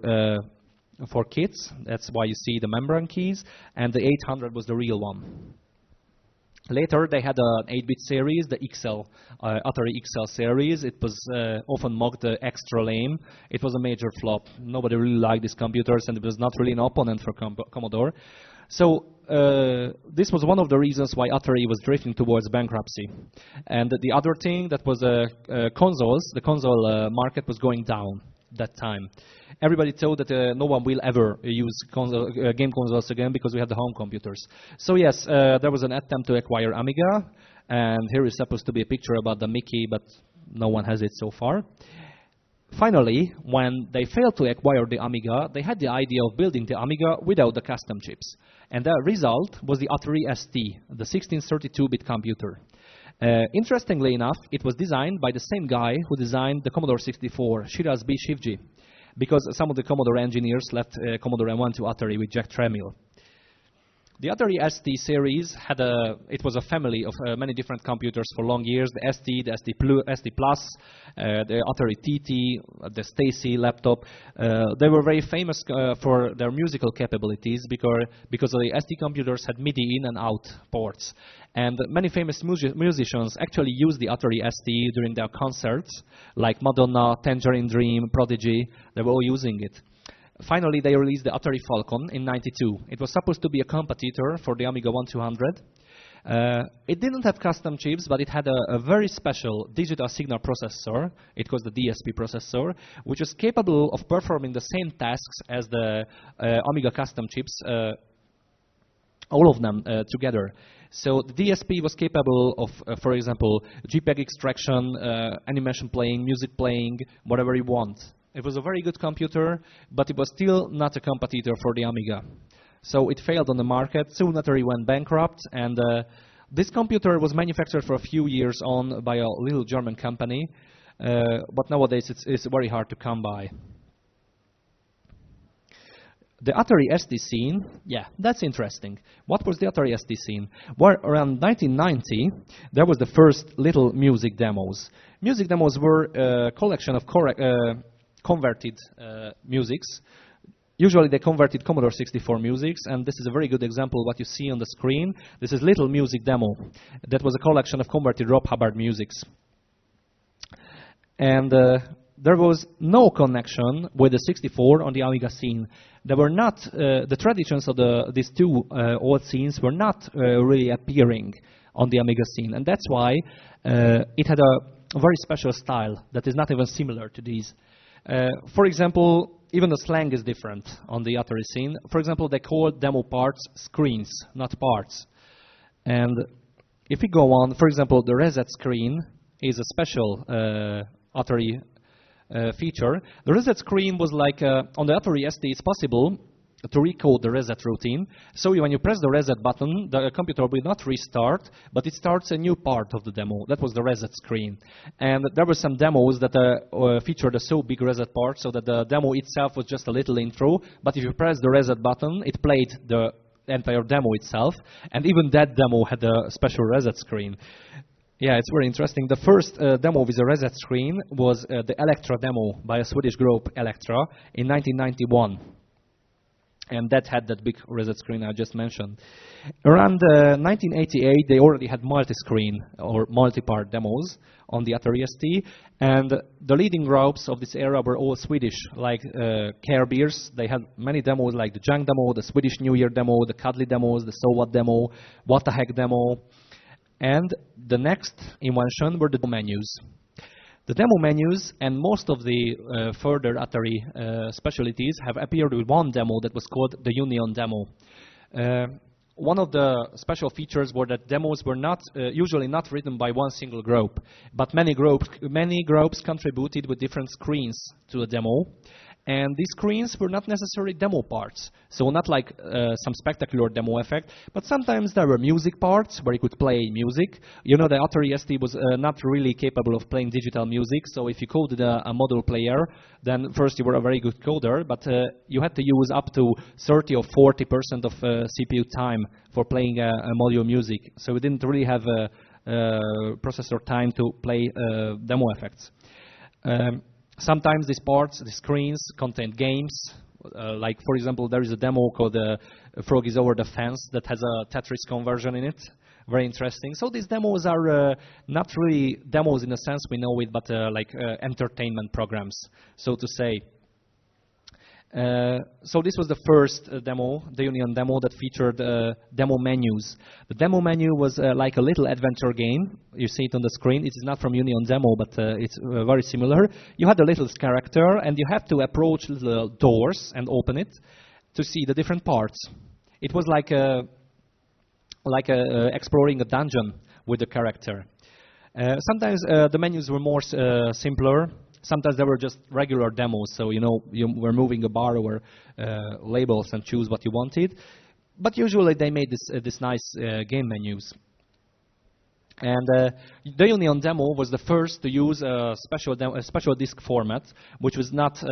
kids. That's why you see the membrane keys. And the 800 was the real one. Later, they had an 8-bit series, the XL, Atari XL series. It was often mocked extra lame. It was a major flop. Nobody really liked these computers, and it was not really an opponent for Commodore. So this was one of the reasons why Atari was drifting towards bankruptcy. And the other thing that was consoles, the console market was going down that time. Everybody thought that no one will ever use game consoles again because we had the home computers. So yes, there was an attempt to acquire Amiga, and here is supposed to be a picture about the Mickey, but no one has it so far. Finally, when they failed to acquire the Amiga, they had the idea of building the Amiga without the custom chips. And the result was the Atari ST, the 1632-bit computer. Interestingly enough, it was designed by the same guy who designed the Commodore 64, Shiraz B. Shivji, because some of the Commodore engineers left Commodore and went to Atari with Jack Tramiel. The Atari ST series had it was a family of many different computers for long years. The ST, the ST Plus, the Atari TT, the Stacy laptop. They were very famous for their musical capabilities because the ST computers had MIDI in and out ports. And many famous musicians actually used the Atari ST during their concerts, like Madonna, Tangerine Dream, Prodigy. They were all using it. Finally, they released the Atari Falcon in '92. It was supposed to be a competitor for the Amiga 1200. It didn't have custom chips, but it had a very special digital signal processor. It was the DSP processor, which was capable of performing the same tasks as the Amiga custom chips, all of them together. So the DSP was capable of, for example, JPEG extraction, animation playing, music playing, whatever you want. It was a very good computer, but it was still not a competitor for the Amiga. So it failed on the market. Soon Atari went bankrupt, and this computer was manufactured for a few years on by a little German company, but nowadays it's very hard to come by. The Atari ST scene, yeah, that's interesting. What was the Atari ST scene? Well, around 1990, there was the first little music demos. Music demos were a collection of converted musics. Usually they converted Commodore 64 musics, and this is a very good example of what you see on the screen. This is Little Music Demo. That was a collection of converted Rob Hubbard musics. And there was no connection with the 64 on the Amiga scene. There were not, the traditions of these two old scenes were not really appearing on the Amiga scene, and that's why it had a very special style that is not even similar to these. For example, even the slang is different on the Atari scene. For example, they call demo parts screens, not parts. And if we go on, for example, the reset screen is a special Atari feature. The reset screen was like, on the Atari ST, it's possible to recode the reset routine. So when you press the reset button, the computer will not restart, but it starts a new part of the demo. That was the reset screen. And there were some demos that featured a so big reset part so that the demo itself was just a little intro, but if you press the reset button, it played the entire demo itself, and even that demo had a special reset screen. Yeah, it's very interesting. The first demo with a reset screen was the Elektra demo by a Swedish group, Elektra, in 1991. And that had that big reset screen I just mentioned. Around 1988, they already had multi-screen or multi-part demos on the Atari ST, and the leading groups of this era were all Swedish, like Care Beers. They had many demos, like the Junk demo, the Swedish New Year demo, the Cuddly demos, the So What demo, What the Heck demo. And the next invention were the menus. The demo menus and most of the further Atari specialties have appeared with one demo that was called the Union demo. One of the special features were that demos were not usually not written by one single group, but many groups contributed with different screens to a demo. And these screens were not necessarily demo parts, so not like some spectacular demo effect, but sometimes there were music parts where you could play music. You know, the Atari ST was not really capable of playing digital music, so if you coded a module player, then first you were a very good coder, but you had to use up to 30 or 40% of CPU time for playing a module music, so we didn't really have processor time to play demo effects. Sometimes these parts, the screens, contain games. Like, for example, there is a demo called Frog is Over the Fence that has a Tetris conversion in it. Very interesting. So these demos are not really demos in the sense we know it, but like entertainment programs, so to say. So this was the first demo, the Union demo, that featured demo menus. The demo menu was like a little adventure game. You see it on the screen. It is not from Union demo, but it's very similar. You had a little character, and you have to approach little doors and open it to see the different parts. It was like exploring a dungeon with the character. Sometimes the menus were more simpler. Sometimes they were just regular demos, so you know you were moving a bar over labels and choose what you wanted. But usually they made this nice game menus. And the Union demo was the first to use a special disk format, which was not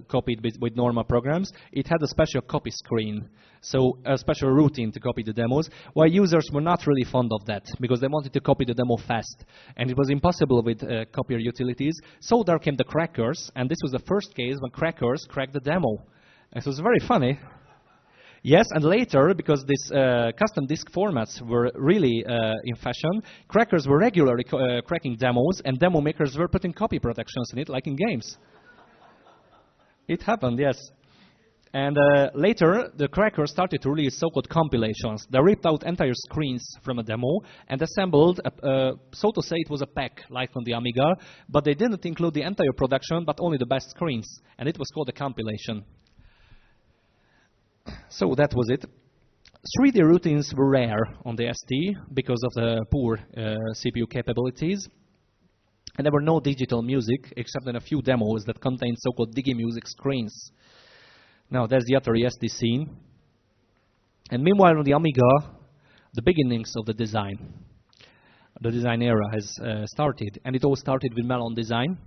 copied with normal programs. It had a special copy screen, so a special routine to copy the demos, while users were not really fond of that, because they wanted to copy the demo fast. And it was impossible with copier utilities. So there came the crackers, and this was the first case when crackers cracked the demo. It was very funny. Yes, and later, because these custom disk formats were really in fashion, crackers were regularly cracking demos, and demo makers were putting copy protections in it, like in games. It happened, yes. And later, the crackers started to release so-called compilations. They ripped out entire screens from a demo and assembled, so to say, it was a pack, like on the Amiga, but they didn't include the entire production, but only the best screens, and it was called a compilation. So that was it. 3D routines were rare on the ST because of the poor CPU capabilities. And there were no digital music except in a few demos that contained so-called DigiMusic screens. Now there's the Atari ST scene. And meanwhile on the Amiga, the beginnings of the design era has started. And it all started with Melon Design.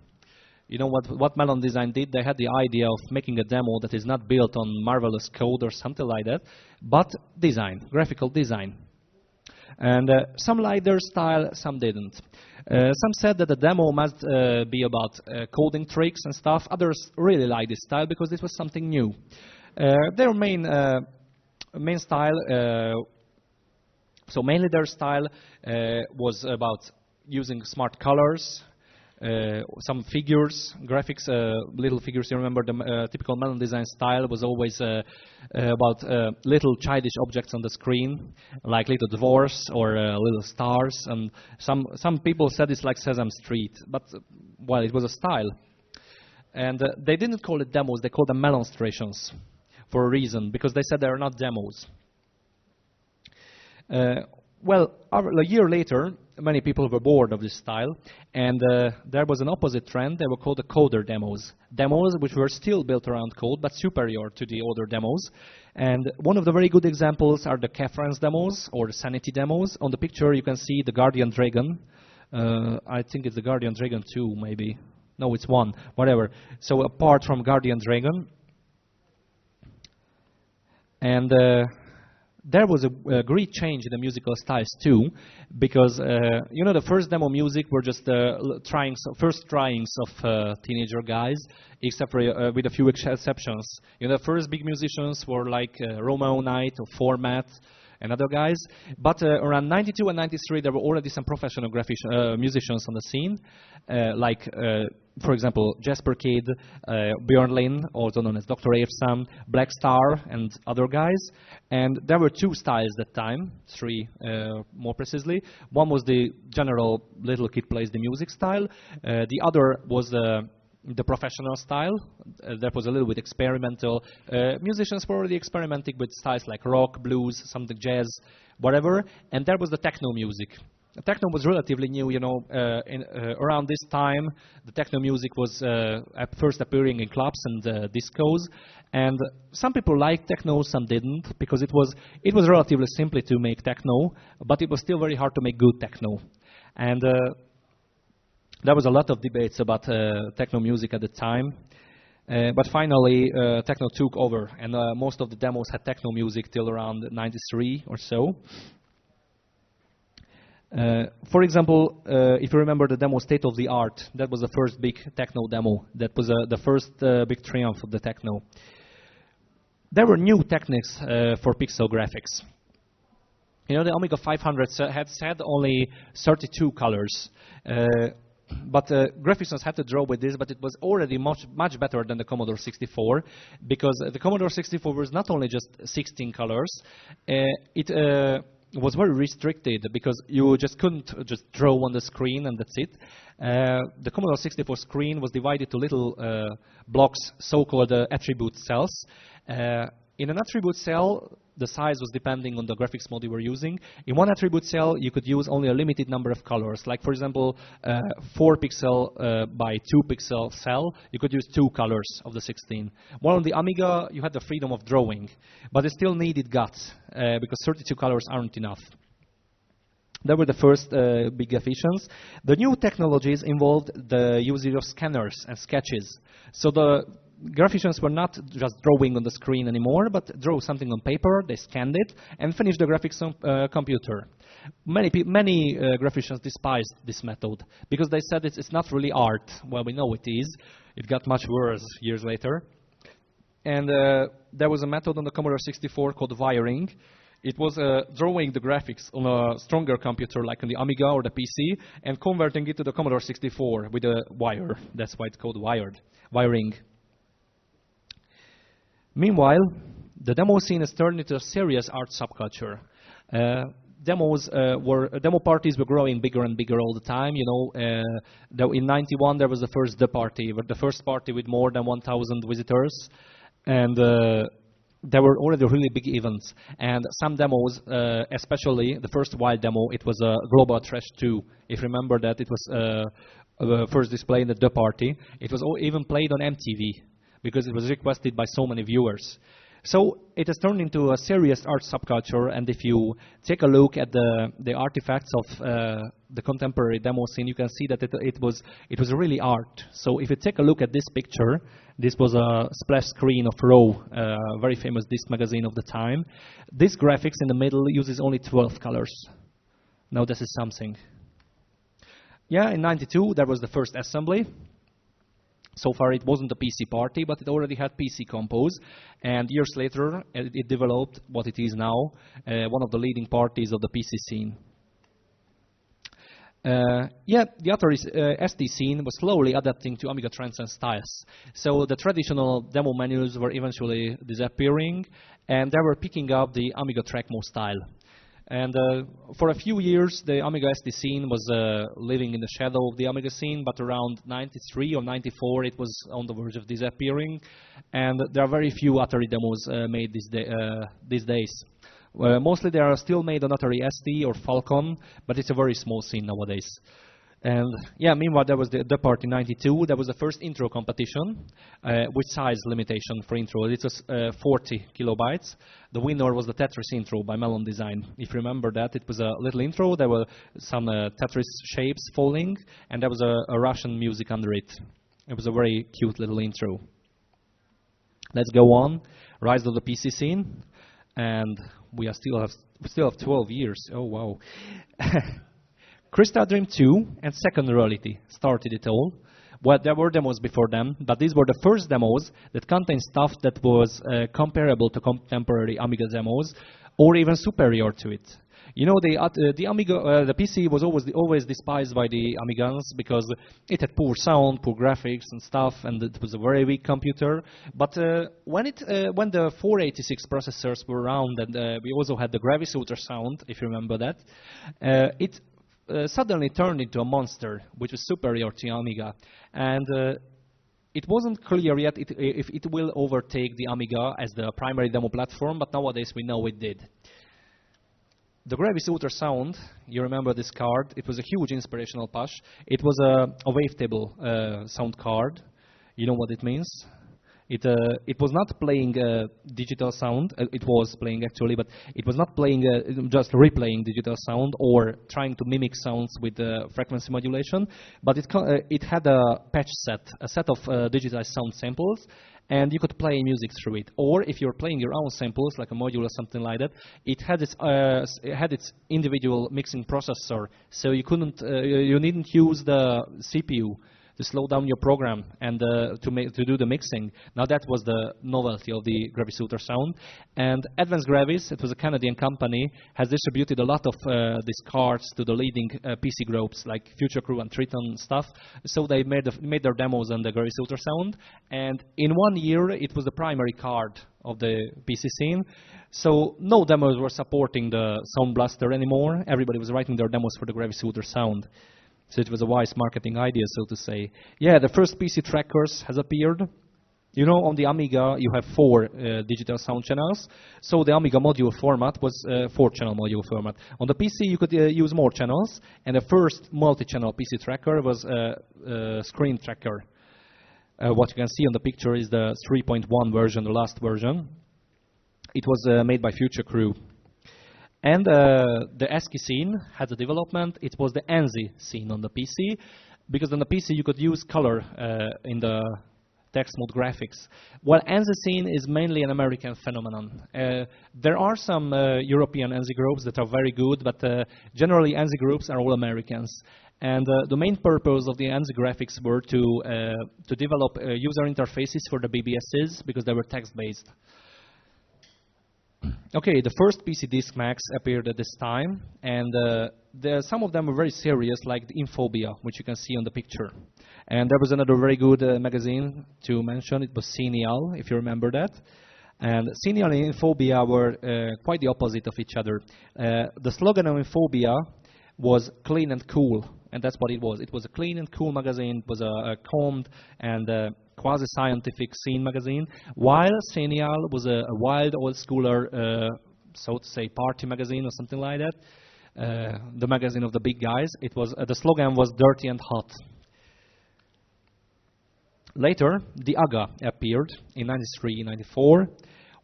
You know what Melon Design did? They had the idea of making a demo that is not built on marvelous code or something like that, but design, graphical design. And some liked their style, some didn't. Some said that the demo must be about coding tricks and stuff. Others really liked this style because this was something new. Their main style, so mainly their style was about using smart colors, some figures, graphics, little figures. You remember the typical Melon Design style was always about little childish objects on the screen, like little dwarfs or little stars. And some people said it's like Sesame Street, but well, it was a style. And they didn't call it demos; they called them melonstrations for a reason, because they said they are not demos. Well, a year later, many people were bored of this style, and there was an opposite trend. They were called the coder demos. Demos which were still built around code, but superior to the older demos. And one of the very good examples are the Kefren's demos, or the Sanity demos. On the picture, you can see the Guardian Dragon. I think it's the Guardian Dragon 2, maybe. No, it's 1, whatever. So apart from Guardian Dragon. And there was a great change in the musical styles too, because you know, the first demo music were just first tryings of teenager guys, except for with a few exceptions. You know, the first big musicians were like Romeo Knight or Format and other guys, but around 92 and 93 there were already some professional musicians on the scene, like for example Jasper Kidd, Björn Lind, also known as Dr. Evsam, Black Star and other guys. And there were two styles that time, three more precisely. One was the general little kid plays the music style, the other was the professional style. That was a little bit experimental. Musicians were already experimenting with styles like rock, blues, something jazz, whatever. And there was the techno music. Techno was relatively new, you know. Around this time, the techno music was at first appearing in clubs and discos. And some people liked techno, some didn't, because it was relatively simple to make techno, but it was still very hard to make good techno. And there was a lot of debates about techno music at the time, but finally techno took over, and most of the demos had techno music till around 93 or so. For example, if you remember the demo State of the Art, that was the first big techno demo. That was the first big triumph of the techno. There were new techniques for pixel graphics. You know, the Amiga 500 had only 32 colors. But graphics had to draw with this, but it was already much better than the Commodore 64, because the Commodore 64 was not only just 16 colors, it was very restricted, because you just couldn't just draw on the screen and that's it. The Commodore 64 screen was divided to little blocks, so-called attribute cells. In an attribute cell, the size was depending on the graphics mode you were using. In one attribute cell, you could use only a limited number of colors. Like, for example, 4 pixel by 2 pixel cell, you could use 2 colors of the 16. While on the Amiga, you had the freedom of drawing, but it still needed guts, because 32 colors aren't enough. There were the first big efficiencies. The new technologies involved the usage of scanners and sketches. So the graphicians were not just drawing on the screen anymore, but draw something on paper, they scanned it, and finished the graphics on computer. Many graphicians despised this method, because they said it's not really art. Well, we know it is. It got much worse years later. And there was a method on the Commodore 64 called wiring. It was drawing the graphics on a stronger computer, like on the Amiga or the PC, and converting it to the Commodore 64 with a wire. That's why it's called wiring. Meanwhile, the demo scene has turned into a serious art subculture. Demo parties were growing bigger and bigger all the time. You know, in '91 there was the first demoparty, the first party with more than 1,000 visitors, and there were already really big events. And some demos, especially the first wild demo, it was a Global Trash 2. If you remember that, it was first displayed in the demoparty. It was even played on MTV, because it was requested by so many viewers. So it has turned into a serious art subculture, and if you take a look at the artifacts of the contemporary demo scene, you can see that it was really art. So if you take a look at this picture, this was a splash screen of Row, a very famous disc magazine of the time. This graphics in the middle uses only 12 colors. Now this is something. Yeah, in '92 there was the first assembly. So far it wasn't a PC party, but it already had PC Compose, and years later it developed what it is now, one of the leading parties of the PC scene. Yeah, the Atari ST scene was slowly adapting to Amiga trends and styles. So the traditional demo menus were eventually disappearing, and they were picking up the Amiga TrackMo style. And for a few years, the Amiga ST scene was living in the shadow of the Amiga scene, but around '93 or '94, it was on the verge of disappearing. And there are very few Atari demos made these days. Mostly they are still made on Atari ST or Falcon, but it's a very small scene nowadays. And yeah, meanwhile, there was the part in '92. There was the first intro competition with size limitation for intro. It was 40 kilobytes. The winner was the Tetris intro by Melon Design. If you remember that, it was a little intro. There were some Tetris shapes falling, and there was a Russian music under it. It was a very cute little intro. Let's go on. Rise of the PC scene. And we still have 12 years. Oh wow! Crystal Dream 2 and Second Reality started it all. Well, there were demos before them, but these were the first demos that contained stuff that was comparable to contemporary Amiga demos, or even superior to it. You know, the Amiga, the PC was always despised by the Amigans because it had poor sound, poor graphics and stuff, and it was a very weak computer. But when the 486 processors were around, and we also had the Gravis ultrasound, if you remember that, it suddenly turned into a monster, which was superior to Amiga. And it wasn't clear yet if it will overtake the Amiga as the primary demo platform, but nowadays we know it did. The Gravis ultrasound, you remember this card, it was a huge inspirational push. It was a wavetable sound card. You know what it means? It was not playing digital sound. It was playing actually, but it was not playing just replaying digital sound or trying to mimic sounds with frequency modulation. But it had a patch set, a set of digitized sound samples, and you could play music through it. Or if you're playing your own samples, like a module or something like that, it had its individual mixing processor, so you needn't use the CPU to slow down your program and to do the mixing. Now that was the novelty of the Gravis ultrasound. And Advanced Gravis, it was a Canadian company, has distributed a lot of these cards to the leading PC groups like Future Crew and Triton stuff. So they made their demos on the Gravis ultrasound. And in 1 year, it was the primary card of the PC scene. So no demos were supporting the Sound Blaster anymore. Everybody was writing their demos for the Gravis ultrasound. So it was a wise marketing idea, so to say. Yeah, the first PC trackers has appeared. You know, on the Amiga, you have 4 digital sound channels. So the Amiga module format was 4-channel module format. On the PC, you could use more channels. And the first multi-channel PC tracker was Screen Tracker. What you can see on the picture is the 3.1 version, the last version. It was made by Future Crew. And the ASCII scene had a development. It was the ANSI scene on the PC, because on the PC you could use color in the text mode graphics. Well, ANSI scene is mainly an American phenomenon. There are some European ANSI groups that are very good, but generally ANSI groups are all Americans. And the main purpose of the ANSI graphics were to develop user interfaces for the BBSs, because they were text-based. Okay, the first PC Disc Max appeared at this time, and some of them were very serious, like the Infobia, which you can see on the picture. And there was another very good magazine to mention. It was Senial, if you remember that. And Senial and Infobia were quite the opposite of each other. The slogan of Infobia was clean and cool, and that's what it was. It was a clean and cool magazine. It was a combed and quasi-scientific scene magazine, while Senial was a wild, old-schooler, so to say, party magazine or something like that, the magazine of the big guys. It was the slogan was dirty and hot. Later, the AGA appeared in 93, 94.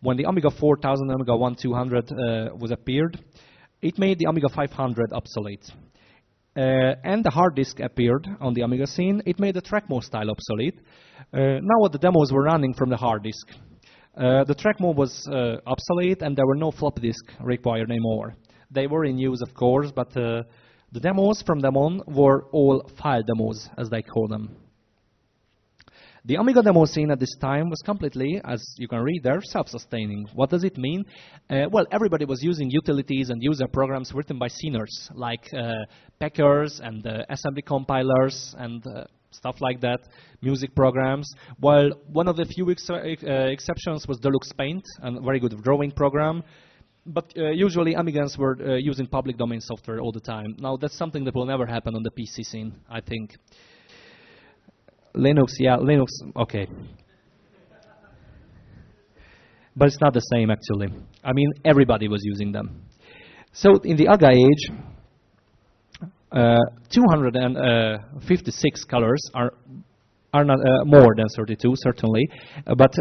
When the Amiga 4000 and Amiga 1200 was appeared, it made the Amiga 500 obsolete. And the hard disk appeared on the Amiga scene. It made the track mode style obsolete. Now the demos were running from the hard disk. The track mode was obsolete, and there were no floppy disk required anymore. They were in use, of course, but the demos from them on were all file demos, as they call them. The Amiga demo scene at this time was completely, as you can read there, self-sustaining. What does it mean? Well, everybody was using utilities and user programs written by sceners, like packers and assembly compilers and stuff like that, music programs. While one of the few exceptions was Deluxe Paint, a very good drawing program. But usually Amigans were using public domain software all the time. Now, that's something that will never happen on the PC scene, I think. Linux, yeah, Linux, okay. But it's not the same, actually. I mean, everybody was using them. So in the AGA age, 256 colors are not more than 32, certainly. But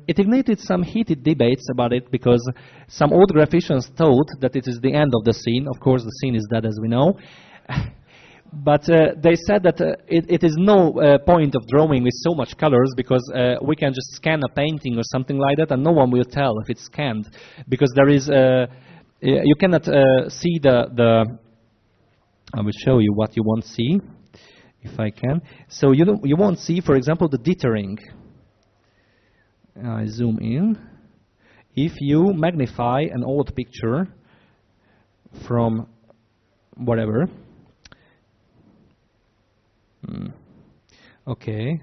it ignited some heated debates about it, because some old graphicians thought that it is the end of the scene. Of course, the scene is dead, as we know. But they said that it is no point of drawing with so much colors because we can just scan a painting or something like that and no one will tell if it's scanned because there is you cannot see the I will show you what you won't see if I can. So you won't see, for example, the dithering. I zoom in. If you magnify an old picture from whatever. Okay.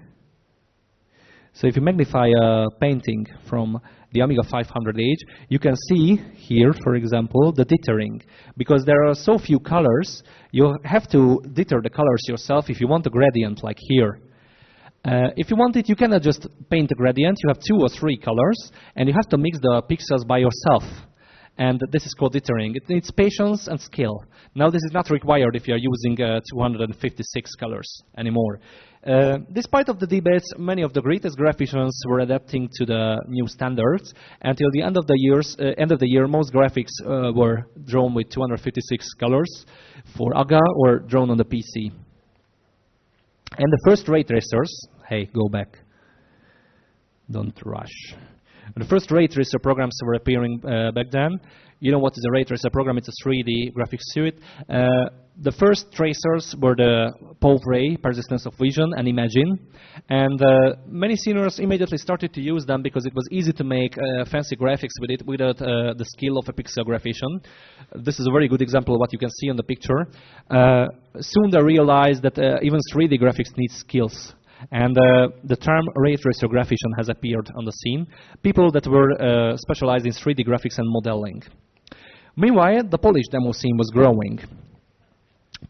So if you magnify a painting from the Amiga 500 age, you can see here, for example, the dithering. Because there are so few colors, you have to dither the colors yourself if you want a gradient, like here. If you want it, you cannot just paint a gradient. You have 2 or 3 colors, and you have to mix the pixels by yourself. And this is called dithering. It needs patience and skill. Now, this is not required if you are using 256 colors anymore. Despite of the debates, many of the greatest graphicians were adapting to the new standards. Until the end of the year, most graphics were drawn with 256 colors for AGA or drawn on the PC. And the first ray tracers, hey, go back. Don't rush. The first ray tracer programs were appearing back then. You know what is a ray tracer program? It's a 3D graphics suite. The first tracers were the POV-Ray, Persistence of Vision, and Imagine. And many seniors immediately started to use them because it was easy to make fancy graphics with it without the skill of a pixel graphician. This is a very good example of what you can see on the picture. Soon they realized that even 3D graphics need skills. And the term ray tracer graphician has appeared on the scene. People that were specialized in 3D graphics and modeling. Meanwhile, the Polish demo scene was growing.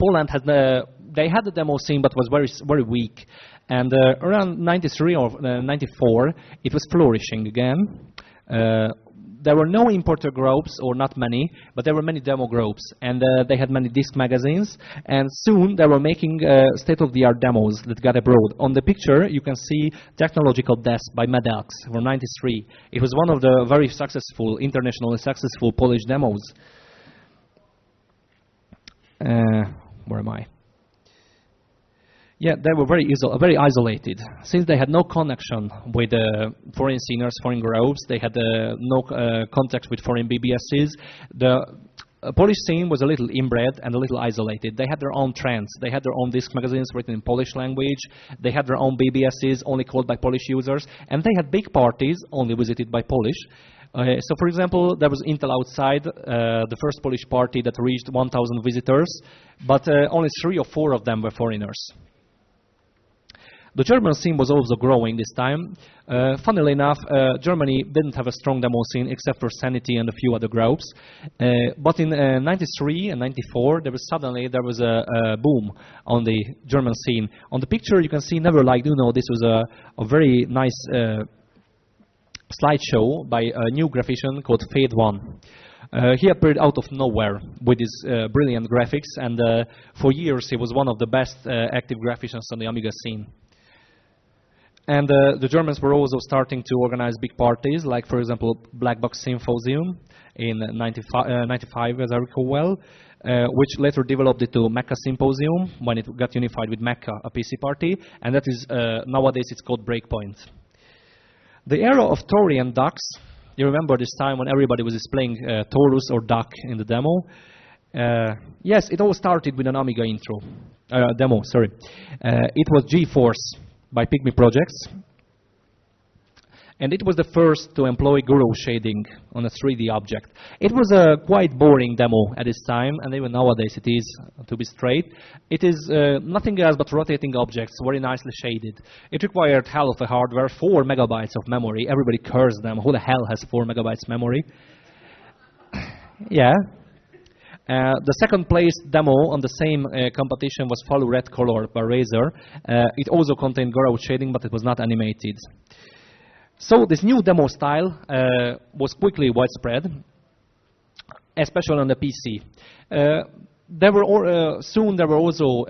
Poland had they had the demo scene, but was very weak. And around 93 or 94, it was flourishing again. There were no importer groups, or not many, but there were many demo groups, and they had many disc magazines, and soon they were making state-of-the-art demos that got abroad. On the picture, you can see Technological Desk by Medax from 93. It was one of the very successful, internationally successful Polish demos. Where am I? Yeah, they were very isolated. Since they had no connection with foreign seniors, foreign groups, they had no contact with foreign BBSs. The Polish scene was a little inbred and a little isolated. They had their own trends. They had their own disc magazines written in Polish language. They had their own BBSs, only called by Polish users. And they had big parties, only visited by Polish. So, for example, there was Intel Outside, the first Polish party that reached 1,000 visitors, but only 3 or 4 of them were foreigners. The German scene was also growing this time. Funnily enough, Germany didn't have a strong demo scene except for Sanity and a few other groups. But in 93 and 94, there was a boom on the German scene. On the picture, you can see Never Like Uno. This was a very nice slideshow by a new graphician called Fade One. He appeared out of nowhere with his brilliant graphics, and for years he was one of the best active graphicians on the Amiga scene. And the Germans were also starting to organize big parties, like, for example, Black Box Symposium in 95, as I recall well, which later developed into Mecca Symposium when it got unified with Mecca, a PC party, and that is, nowadays it's called Breakpoint. The era of Tori and ducks, you remember this time when everybody was displaying Taurus or duck in the demo? Yes, it all started with an Amiga demo, sorry. It was G-Force by Pygmy Projects, and it was the first to employ Guru shading on a 3D object. It was a quite boring demo at this time, and even nowadays it is, to be straight. It is nothing else but rotating objects, very nicely shaded. It required hell of a hardware, 4 megabytes of memory. Everybody cursed them. Who the hell has 4 megabytes memory? Yeah. The second place demo on the same competition was Follow Red Color by Razer. It also contained Guru shading, but it was not animated. So this new demo style was quickly widespread, especially on the PC. soon there were also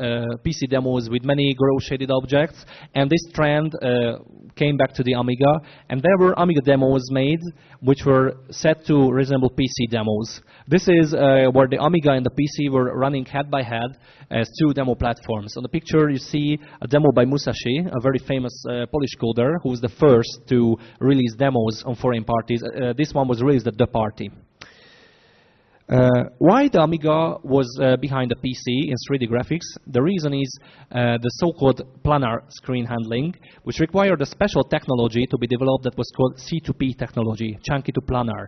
PC demos with many grow shaded objects, and this trend came back to the Amiga, and there were Amiga demos made which were set to resemble PC demos. This is where the Amiga and the PC were running head by head as two demo platforms. On the picture you see a demo by Musashi, a very famous Polish coder who was the first to release demos on foreign parties. This one was released at the party. Why the Amiga was behind the PC in 3D graphics? The reason is the so-called planar screen handling, which required a special technology to be developed that was called C2P technology, chunky to planar.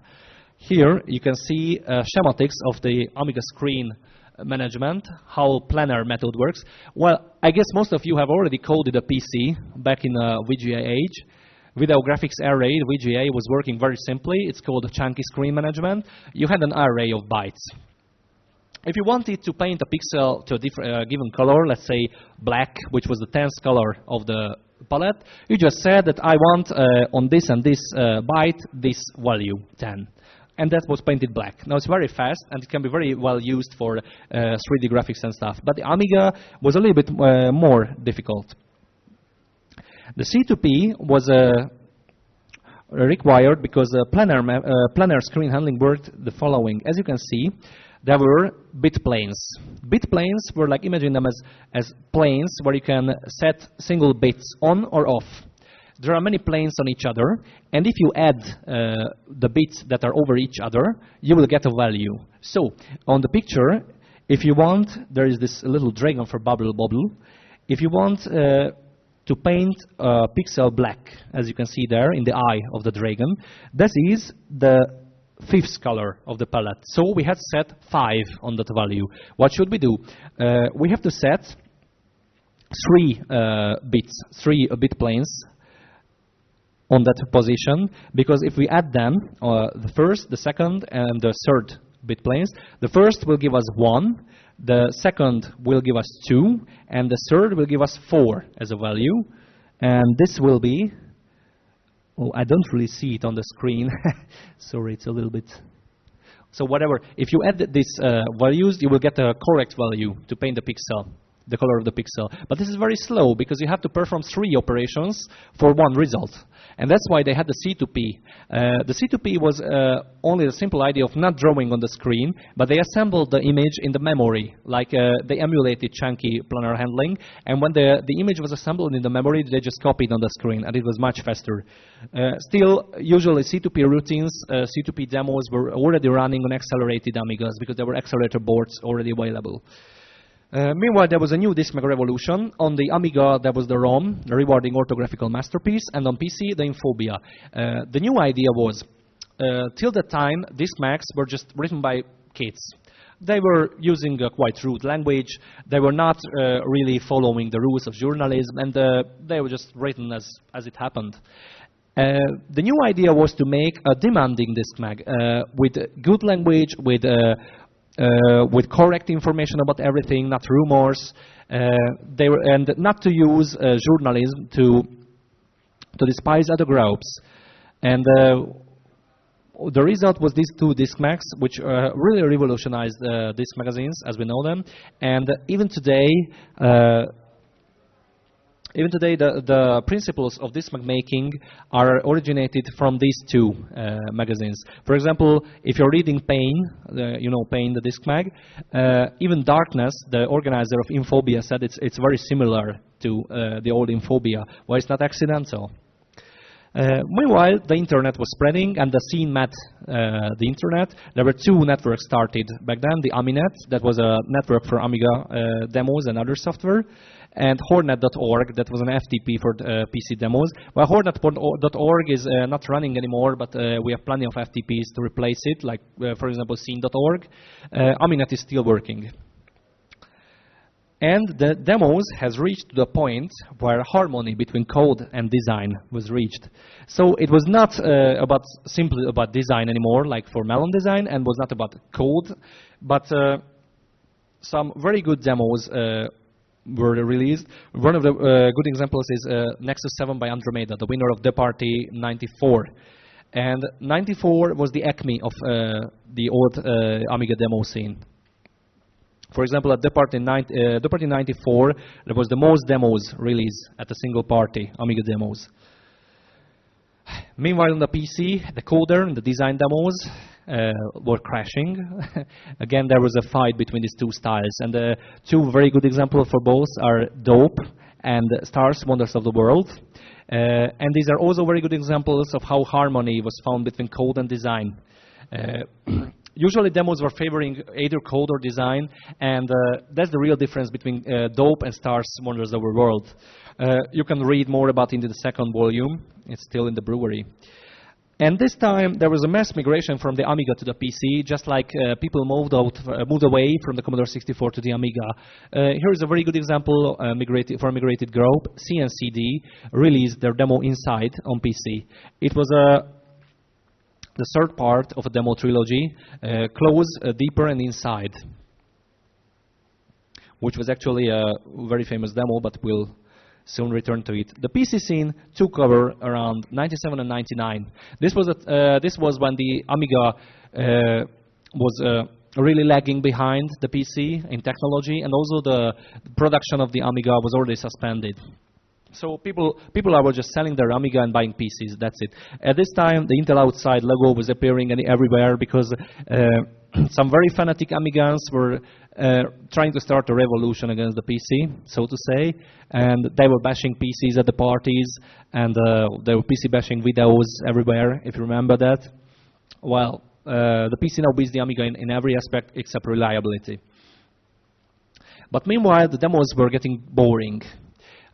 Here you can see schematics of the Amiga screen management, how planar method works. Well, I guess most of you have already coded a PC back in the VGA age. Video graphics array, VGA, was working very simply. It's called chunky screen management. You had an array of bytes. If you wanted to paint a pixel to a given color, let's say black, which was the 10th color of the palette, you just said that I want on this and this byte this value, 10. And that was painted black. Now it's very fast, and it can be very well used for 3D graphics and stuff. But the Amiga was a little bit more difficult. The C2P was required because planar screen handling worked the following. As you can see, there were bit planes. Bit planes were like, imagine them as planes where you can set single bits on or off. There are many planes on each other, and if you add the bits that are over each other, you will get a value. So, on the picture, if you want, there is this little dragon for bubble. If you want to paint a pixel black, as you can see there in the eye of the dragon, this is the 5th color of the palette. So we had set 5 on that value. What should we do? We have to set 3 bit planes on that position, because if we add them, the first, the second, and the third bit planes, the first will give us 1, the second will give us 2, and the third will give us 4 as a value. And this will be, oh, I don't really see it on the screen. Sorry, it's a little bit. So whatever, if you add these values, you will get a correct value to paint the pixel, the color of the pixel. But this is very slow because you have to perform 3 operations for 1 result. And that's why they had the C2P. The C2P was only the simple idea of not drawing on the screen, but they assembled the image in the memory, like they emulated chunky planar handling. And when the image was assembled in the memory, they just copied on the screen, and it was much faster. Still, usually C2P routines, C2P demos were already running on accelerated Amigas because there were accelerator boards already available. Meanwhile, there was a new DiskMag revolution. On the Amiga, there was the ROM, the rewarding orthographical masterpiece, and on PC, the Infobia. The new idea was, till that time, DiskMags were just written by kids. They were using a quite rude language. They were not really following the rules of journalism, and they were just written as it happened. The new idea was to make a demanding DiskMag with good language, with correct information about everything, not rumors, and not to use journalism to despise other groups. And the result was these 2 DiskMags, which really revolutionized disk magazines as we know them. And even today, the principles of DiskMag making are originated from these 2 magazines. For example, if you're reading Pain, you know Pain, the DiskMag, even Darkness, the organizer of Infobia, said it's very similar to the old Infobia. Well, it's not accidental. Meanwhile, the internet was spreading, and the scene met the internet. There were 2 networks started back then: the Aminet, that was a network for Amiga demos and other software, and Hornet.org, that was an FTP for PC demos. Well, Hornet.org is not running anymore, but we have plenty of FTPs to replace it, like, for example, Scene.org. Aminet is still working. And the demos has reached the point where harmony between code and design was reached. So it was not simply about design anymore, like for Melon design, and was not about code, but some very good demos were released. One of the good examples is Nexus 7 by Andromeda, the winner of demoparty 94. And 94 was the acme of the old Amiga Demoscene. For example, at Demoparty 94, there was the most demos released at a single party, Amiga Demos. Meanwhile, on the PC, the coder and the design demos were crashing. Again, there was a fight between these two styles. And the two very good examples for both are Dope and Stars, Wonders of the World. And these are also very good examples of how harmony was found between code and design. Usually demos were favoring either code or design, and that's the real difference between Dope and Stars, Wonders of the World. You can read more about it in the second volume. It's still in the brewery. And this time, there was a mass migration from the Amiga to the PC, just like people moved away from the Commodore 64 to the Amiga. Here is a very good example for a migrated group. CNCD released their demo Inside on PC. It was the third part of a demo trilogy, Close, Deeper, and Inside, which was actually a very famous demo, but we'll soon return to it. The PC scene took over around 97 and 99. This was when the Amiga was really lagging behind the PC in technology, and also the production of the Amiga was already suspended. So people were just selling their Amiga and buying PCs, that's it. At this time, the Intel Outside logo was appearing everywhere because some very fanatic Amigans were trying to start a revolution against the PC, so to say, and they were bashing PCs at the parties, and they were PC bashing videos everywhere, if you remember that. Well, the PC now beats the Amiga in every aspect except reliability. But meanwhile, the demos were getting boring.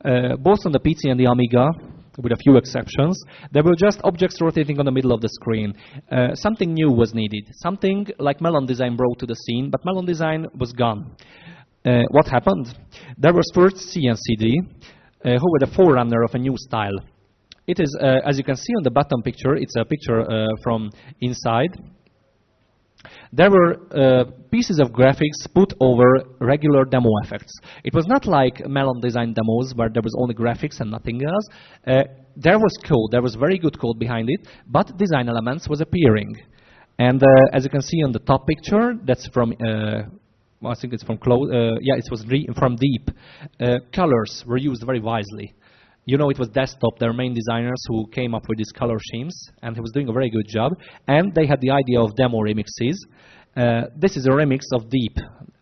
Both on the PC and the Amiga, with a few exceptions, there were just objects rotating on the middle of the screen. Something new was needed. Something like Melon Design brought to the scene, but Melon Design was gone. What happened? There was first CNCD, who were the forerunner of a new style. It is, as you can see on the bottom picture, it's a picture from inside. There were pieces of graphics put over regular demo effects. It was not like Melon Design demos where there was only graphics and nothing else. There was code, there was very good code behind it, but design elements was appearing. And as you can see on the top picture, that's from, I think it's from close, yeah, it was from Deep. Colors were used very wisely. You know, it was Desktop, their main designers, who came up with these color schemes, and he was doing a very good job. And they had the idea of demo remixes. This is a remix of Deep.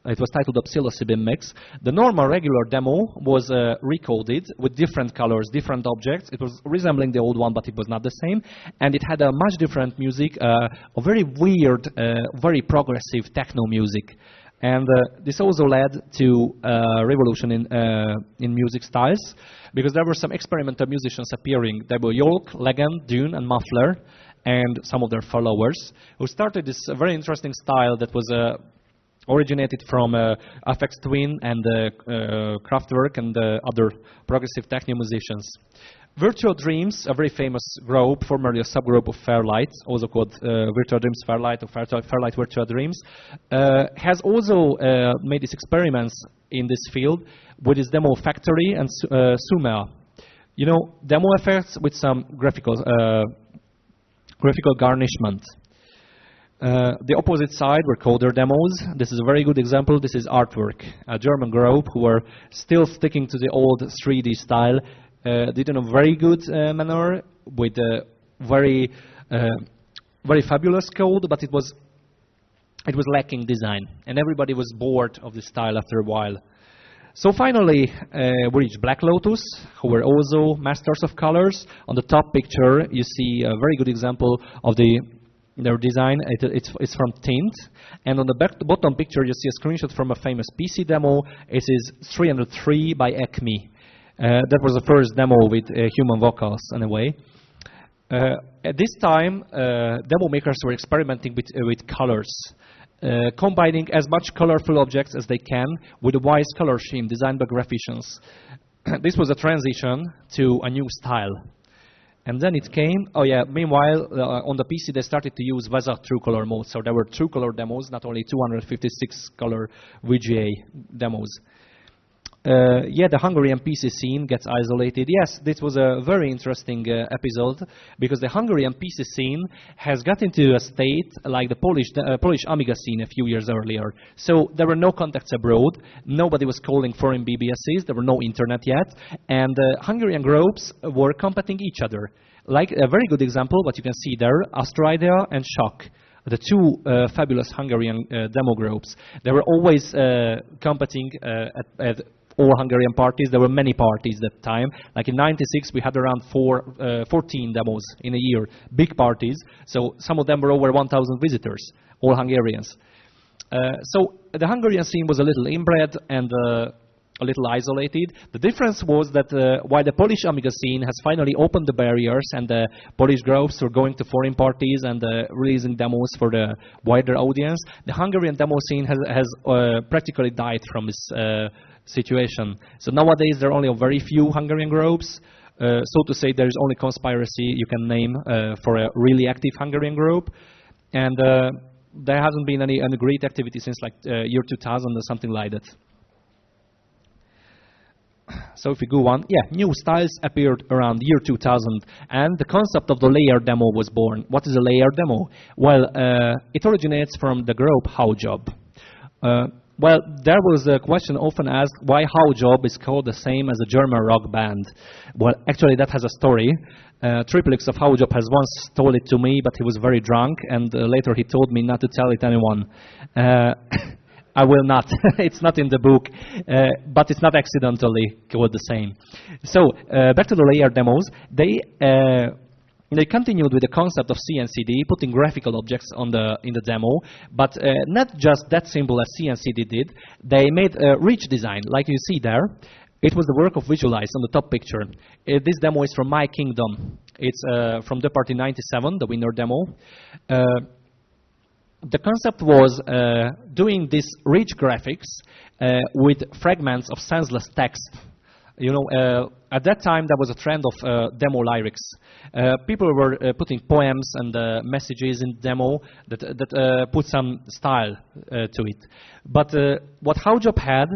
It was titled Psilocybin Mix. The normal regular demo was recoded with different colors, different objects. It was resembling the old one, but it was not the same. And it had a much different music, a very weird, very progressive techno music. And this also led to a revolution in music styles, because there were some experimental musicians appearing. There were Yolk, Legend, Dune, and Muffler, and some of their followers, who started this very interesting style that was originated from Aphex Twin and Kraftwerk and other progressive techno musicians. Virtual Dreams, a very famous group, formerly a subgroup of Fairlight, also called Virtual Dreams Fairlight or Fairlight Virtual Dreams, has also made these experiments in this field with its Demo Factory and Sumea. You know, demo effects with some graphical garnishment. The opposite side were coder demos. This is a very good example. This is ARTtech, a German group who were still sticking to the old 3D style. Did in a very good manner with very fabulous code, but it was lacking design, and everybody was bored of the style after a while. So finally, we reached Black Lotus, who were also masters of colors. On the top picture, you see a very good example of their design. It's from Tint, and on the bottom picture, you see a screenshot from a famous PC demo. It is 303 by Acme. That was the first demo with human vocals, in a way. At this time, demo makers were experimenting with colors, combining as much colorful objects as they can with a wise color scheme designed by graphicians. This was a transition to a new style. And then it came, oh yeah, meanwhile, on the PC they started to use VESA True Color mode, so there were True Color demos, not only 256 color VGA demos. Yeah, the Hungarian PC scene gets isolated. Yes, this was a very interesting episode because the Hungarian PC scene has got into a state like the Polish Amiga scene a few years earlier. So there were no contacts abroad. Nobody was calling foreign BBSs. There were no internet yet. And Hungarian groups were competing each other. Like a very good example, what you can see there, Astraidea and Shock. The two fabulous Hungarian demo groups. They were always competing at all Hungarian parties. There were many parties at that time. Like in '96, we had around 14 demos in a year, big parties. So some of them were over 1,000 visitors, all Hungarians. So the Hungarian scene was a little inbred and a little isolated. The difference was that while the Polish Amiga scene has finally opened the barriers and the Polish groups were going to foreign parties and releasing demos for the wider audience, the Hungarian demo scene has practically died from this situation. So nowadays there are only a very few Hungarian groups. So to say, there is only conspiracy you can name for a really active Hungarian group. And there hasn't been any great activity since like year 2000 or something like that. So if we go on, yeah, new styles appeared around year 2000, and the concept of the layer demo was born. What is a layer demo? Well, it originates from the group Howjob. Well, there was a question often asked why Howjob is called the same as a German rock band. Well, actually that has a story. Triplix of Howjob has once told it to me, but he was very drunk, and later he told me not to tell it anyone. I will not. It's not in the book, but it's not accidentally called the same. So back to the layer demos. They continued with the concept of CNCD, putting graphical objects in the demo, but not just that simple as CNCD did. They made a rich design, like you see there. It was the work of Visualize on the top picture. This demo is from My Kingdom. It's from demoparty 97, the winner demo. The concept was doing this rich graphics with fragments of senseless text. You know, at that time there was a trend of demo lyrics. People were putting poems and messages in demo that put some style to it. But what Howjob had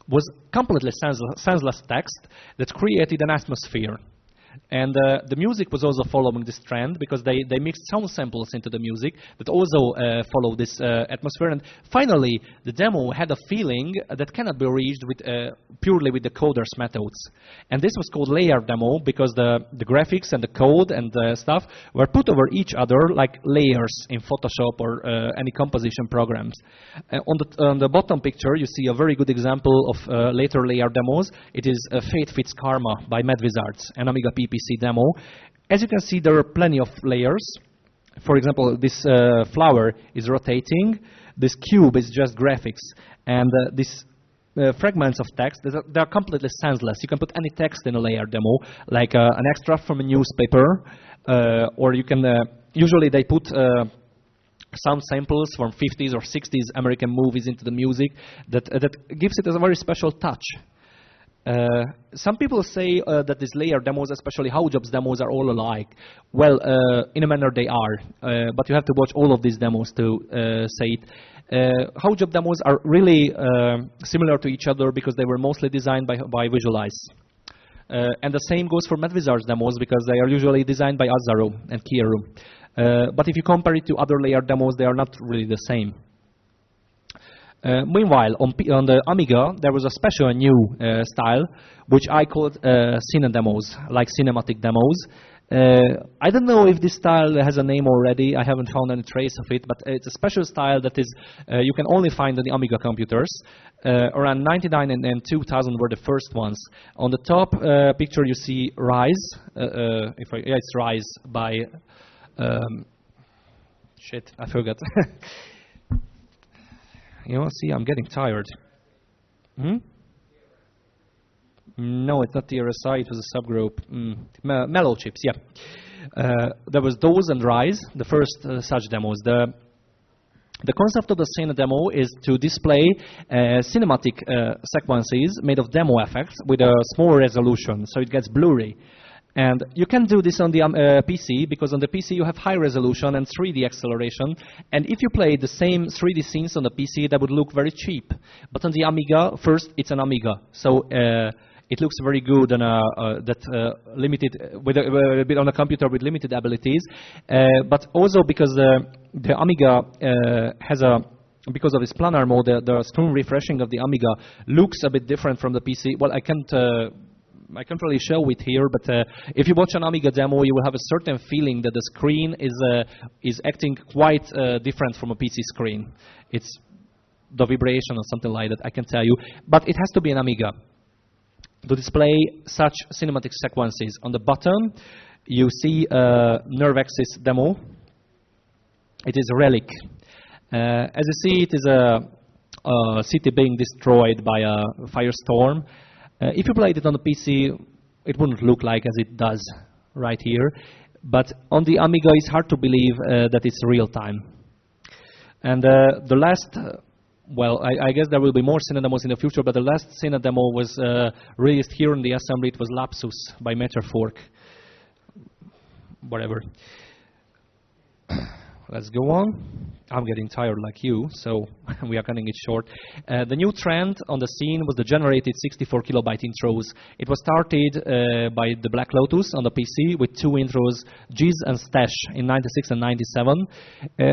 was completely senseless text that created an atmosphere. And the music was also following this trend because they mixed sound samples into the music that also followed this atmosphere. And finally, the demo had a feeling that cannot be reached with, purely with the coder's methods. And this was called layer demo because the graphics and the code and the stuff were put over each other like layers in Photoshop or any composition programs. On the bottom picture, you see a very good example of later layer demos. It is Fate Fits Karma by Mad Wizards, an Amiga PPC demo. As you can see, there are plenty of layers. For example, this flower is rotating. This cube is just graphics. And these fragments of text, they are completely senseless. You can put any text in a layer demo, like an extract from a newspaper, or you can, usually they put sound samples from 50s or 60s American movies into the music that gives it a very special touch. Some people say that these layer demos, especially Howjob's demos, are all alike. Well, in a manner they are, but you have to watch all of these demos to say it. Howjob demos are really similar to each other because they were mostly designed by Visualize. And the same goes for Mad Wizards demos because they are usually designed by Azzaro and Kieru. But if you compare it to other layer demos, they are not really the same. Meanwhile, on the Amiga, there was a special new style, which I called cine demos, like cinematic demos. I don't know if this style has a name already. I haven't found any trace of it, but it's a special style that is you can only find on the Amiga computers. Around 99 and 2000 were the first ones. On the top picture, you see Rise. It's Rise by... shit, I forgot. You know, see, I'm getting tired. No, it's not TRSI, it was a subgroup. Mellow Chips, yeah. There was those and Rise, the first such demos. The concept of the Cine demo is to display cinematic sequences made of demo effects with a small resolution, so it gets blurry. And you can do this on the PC, because on the PC you have high resolution and 3D acceleration. And if you play the same 3D scenes on the PC, that would look very cheap. But on the Amiga, first, it's an Amiga. So it looks very good on a limited, with a bit on a computer with limited abilities. But also because the Amiga has a, because of its planar mode, the screen refreshing of the Amiga looks a bit different from the PC. Well, I can't really show it here, but if you watch an Amiga demo, you will have a certain feeling that the screen is acting quite different from a PC screen. It's the vibration or something like that, I can tell you. But it has to be an Amiga to display such cinematic sequences. On the bottom, you see a Nerve Axis demo. It is a relic. As you see, it is a city being destroyed by a firestorm. If you played it on the PC, it wouldn't look like as it does right here. But on the Amiga, it's hard to believe that it's real time. And the last, well, I guess there will be more Cine demos in the future, but the last Cine demo was released here in the assembly. It was Lapsus by Meterfork. Whatever. Let's go on. I'm getting tired like you, so we are cutting it short. The new trend on the scene was the generated 64 kilobyte intros. It was started by the Black Lotus on the PC with 2 intros, Jizz and Stash in 96 and 97.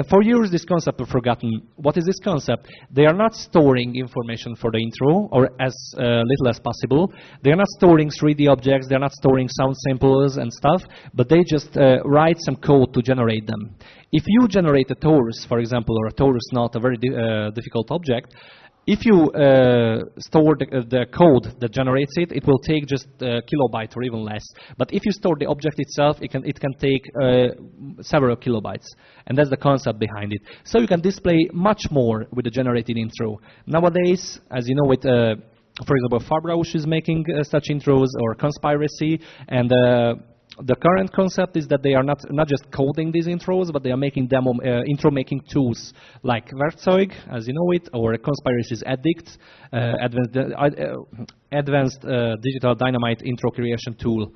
For years this concept was forgotten. What is this concept? They are not storing information for the intro, or as little as possible. They are not storing 3D objects, they are not storing sound samples and stuff, but they just write some code to generate them. If you generate a torus, for example, or a torus not a very difficult object, if you store the code that generates it, it will take just a kilobyte or even less. But if you store the object itself, it can take several kilobytes. And that's the concept behind it. So you can display much more with the generated intro. Nowadays, as you know, with for example, Fabrausch is making such intros, or Conspiracy, and the current concept is that they are not just coding these intros, but they are making demo intro making tools like Werkzeug, as you know it, or Conspiracy's Addict, advanced digital dynamite intro creation tool.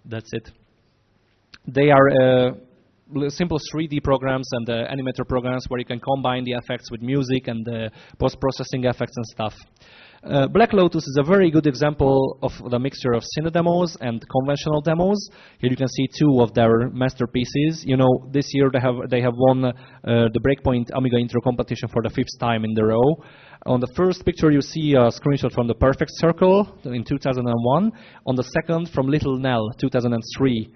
That's it. They are simple 3D programs and animator programs where you can combine the effects with music and post-processing effects and stuff. Black Lotus is a very good example of the mixture of Cine demos and conventional demos. Here you can see 2 of their masterpieces. You know, this year they have won the Breakpoint Amiga Intro competition for the 5th time in a row. On the first picture you see a screenshot from the Perfect Circle in 2001. On the second from Little Nell 2003.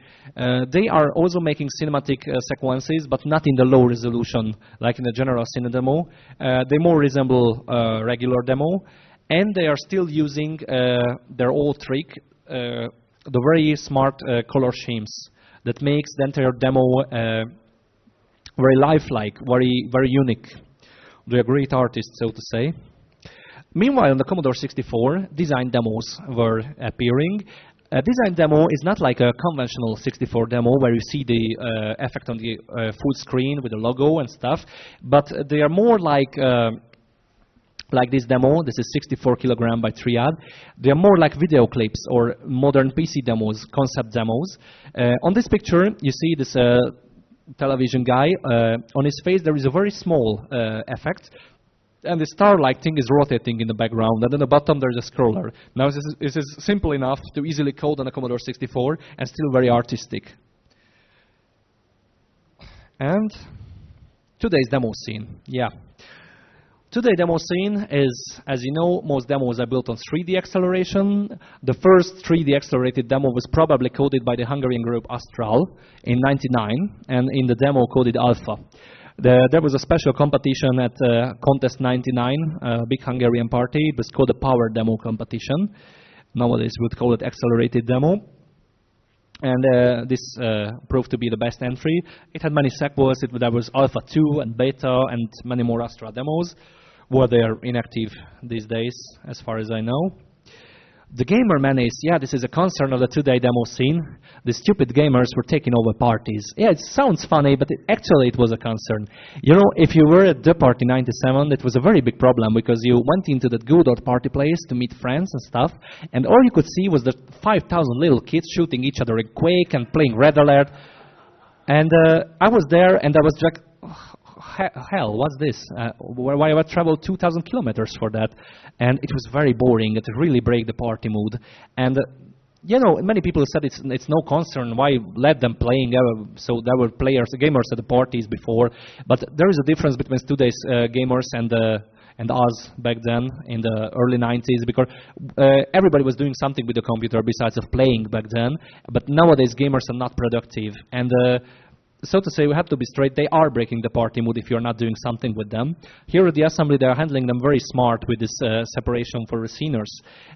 They are also making cinematic sequences, but not in the low resolution like in the general Cine demo. They more resemble a regular demo. And they are still using their old trick, the very smart color schemes that makes the entire demo very lifelike, very unique. They are great artists, so to say. Meanwhile, on the Commodore 64, design demos were appearing. A design demo is not like a conventional 64 demo where you see the effect on the full screen with the logo and stuff, but they are more like this demo. This is 64 kilogram by Triad. They are more like video clips or modern PC demos, concept demos. On this picture, you see this television guy. On his face, there is a very small effect. And the star-like thing is rotating in the background. And at the bottom, there's a scroller. Now, this is simple enough to easily code on a Commodore 64 and still very artistic. And today's Demoscene. Yeah. Today's Demoscene is, as you know, most demos are built on 3D acceleration. The first 3D accelerated demo was probably coded by the Hungarian group Astral in '99, and in the demo coded Alpha. There was a special competition at Contest 99, a big Hungarian party. It was called the Power Demo competition. Nowadays we would call it accelerated demo. And this proved to be the best entry. It had many sequels. There was Alpha 2 and Beta and many more Astra demos. Well, they are inactive these days, as far as I know. The gamer menace, yeah, this is a concern of the today demo scene. The stupid gamers were taking over parties. Yeah, it sounds funny, but actually it was a concern. You know, if you were at the party 97, it was a very big problem because you went into that good old party place to meet friends and stuff, and all you could see was the 5,000 little kids shooting each other in Quake and playing Red Alert. And I was there, and I was like, hell, what's this? Why I traveled 2,000 kilometers for that? And it was very boring. It really broke the party mood. And you know, many people said it's no concern. Why let them playing? So there were gamers at the parties before. But there is a difference between today's gamers and us back then in the early 90s, because everybody was doing something with the computer besides of playing back then. But nowadays gamers are not productive. And so to say, we have to be straight, they are breaking the party mood if you're not doing something with them. Here at the assembly, they are handling them very smart with this separation for receners.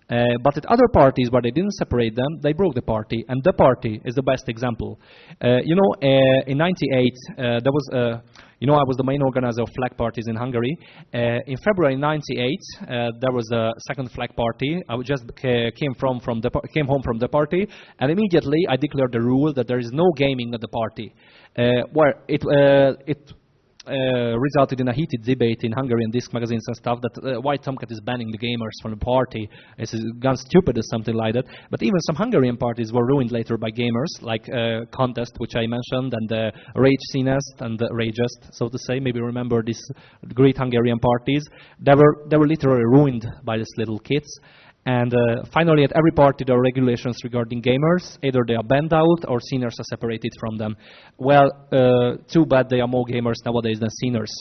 But at other parties where they didn't separate them, they broke the party, and the party is the best example. You know, in 98, there was, you know, I was the main organizer of flag parties in Hungary. In February 98, there was a second flag party. I just came home from the party, and immediately I declared the rule that there is no gaming at the party. Where it resulted in a heated debate in Hungary and disc magazines and stuff that why Tomcat is banning the gamers from the party. It's gone stupid or something like that. But even some Hungarian parties were ruined later by gamers, like Contest, which I mentioned, and Rage Scenest and Ragest, so to say. Maybe remember these great Hungarian parties. They were literally ruined by these little kids. And finally, at every party, there are regulations regarding gamers. Either they are banned out or sceners are separated from them. Well, too bad there are more gamers nowadays than sceners.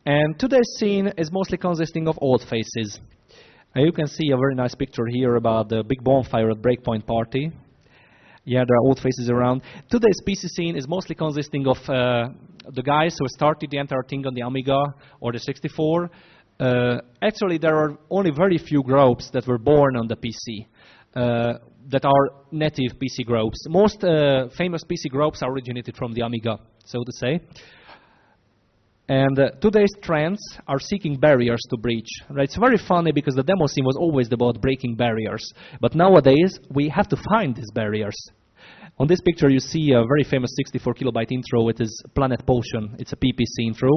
And today's scene is mostly consisting of old faces. You can see a very nice picture here about the big bonfire at Breakpoint Party. Yeah, there are old faces around. Today's PC scene is mostly consisting of the guys who started the entire thing on the Amiga or the 64. Actually, there are only very few groups that were born on the PC that are native PC groups. Most famous PC groups are originated from the Amiga, so to say. And today's trends are seeking barriers to breach. Right? It's very funny because the demo scene was always about breaking barriers. But nowadays, we have to find these barriers. On this picture, you see a very famous 64 kilobyte intro. It is Planet Potion. It's a PPC intro.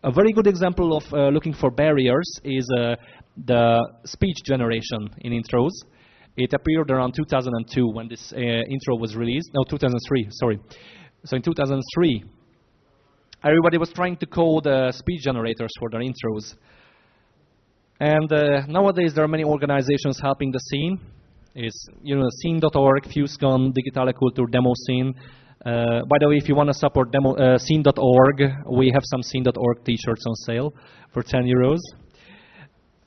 A very good example of looking for barriers is the speech generation in intros. It appeared around 2002 when this intro was released. No, 2003, sorry. So in 2003, everybody was trying to code speech generators for their intros. And nowadays, there are many organizations helping the scene. It's, you know, scene.org, Fusecon, Digitale Kultur, Demoscene. By the way, if you want to support scene.org, we have some scene.org t-shirts on sale for 10 euros.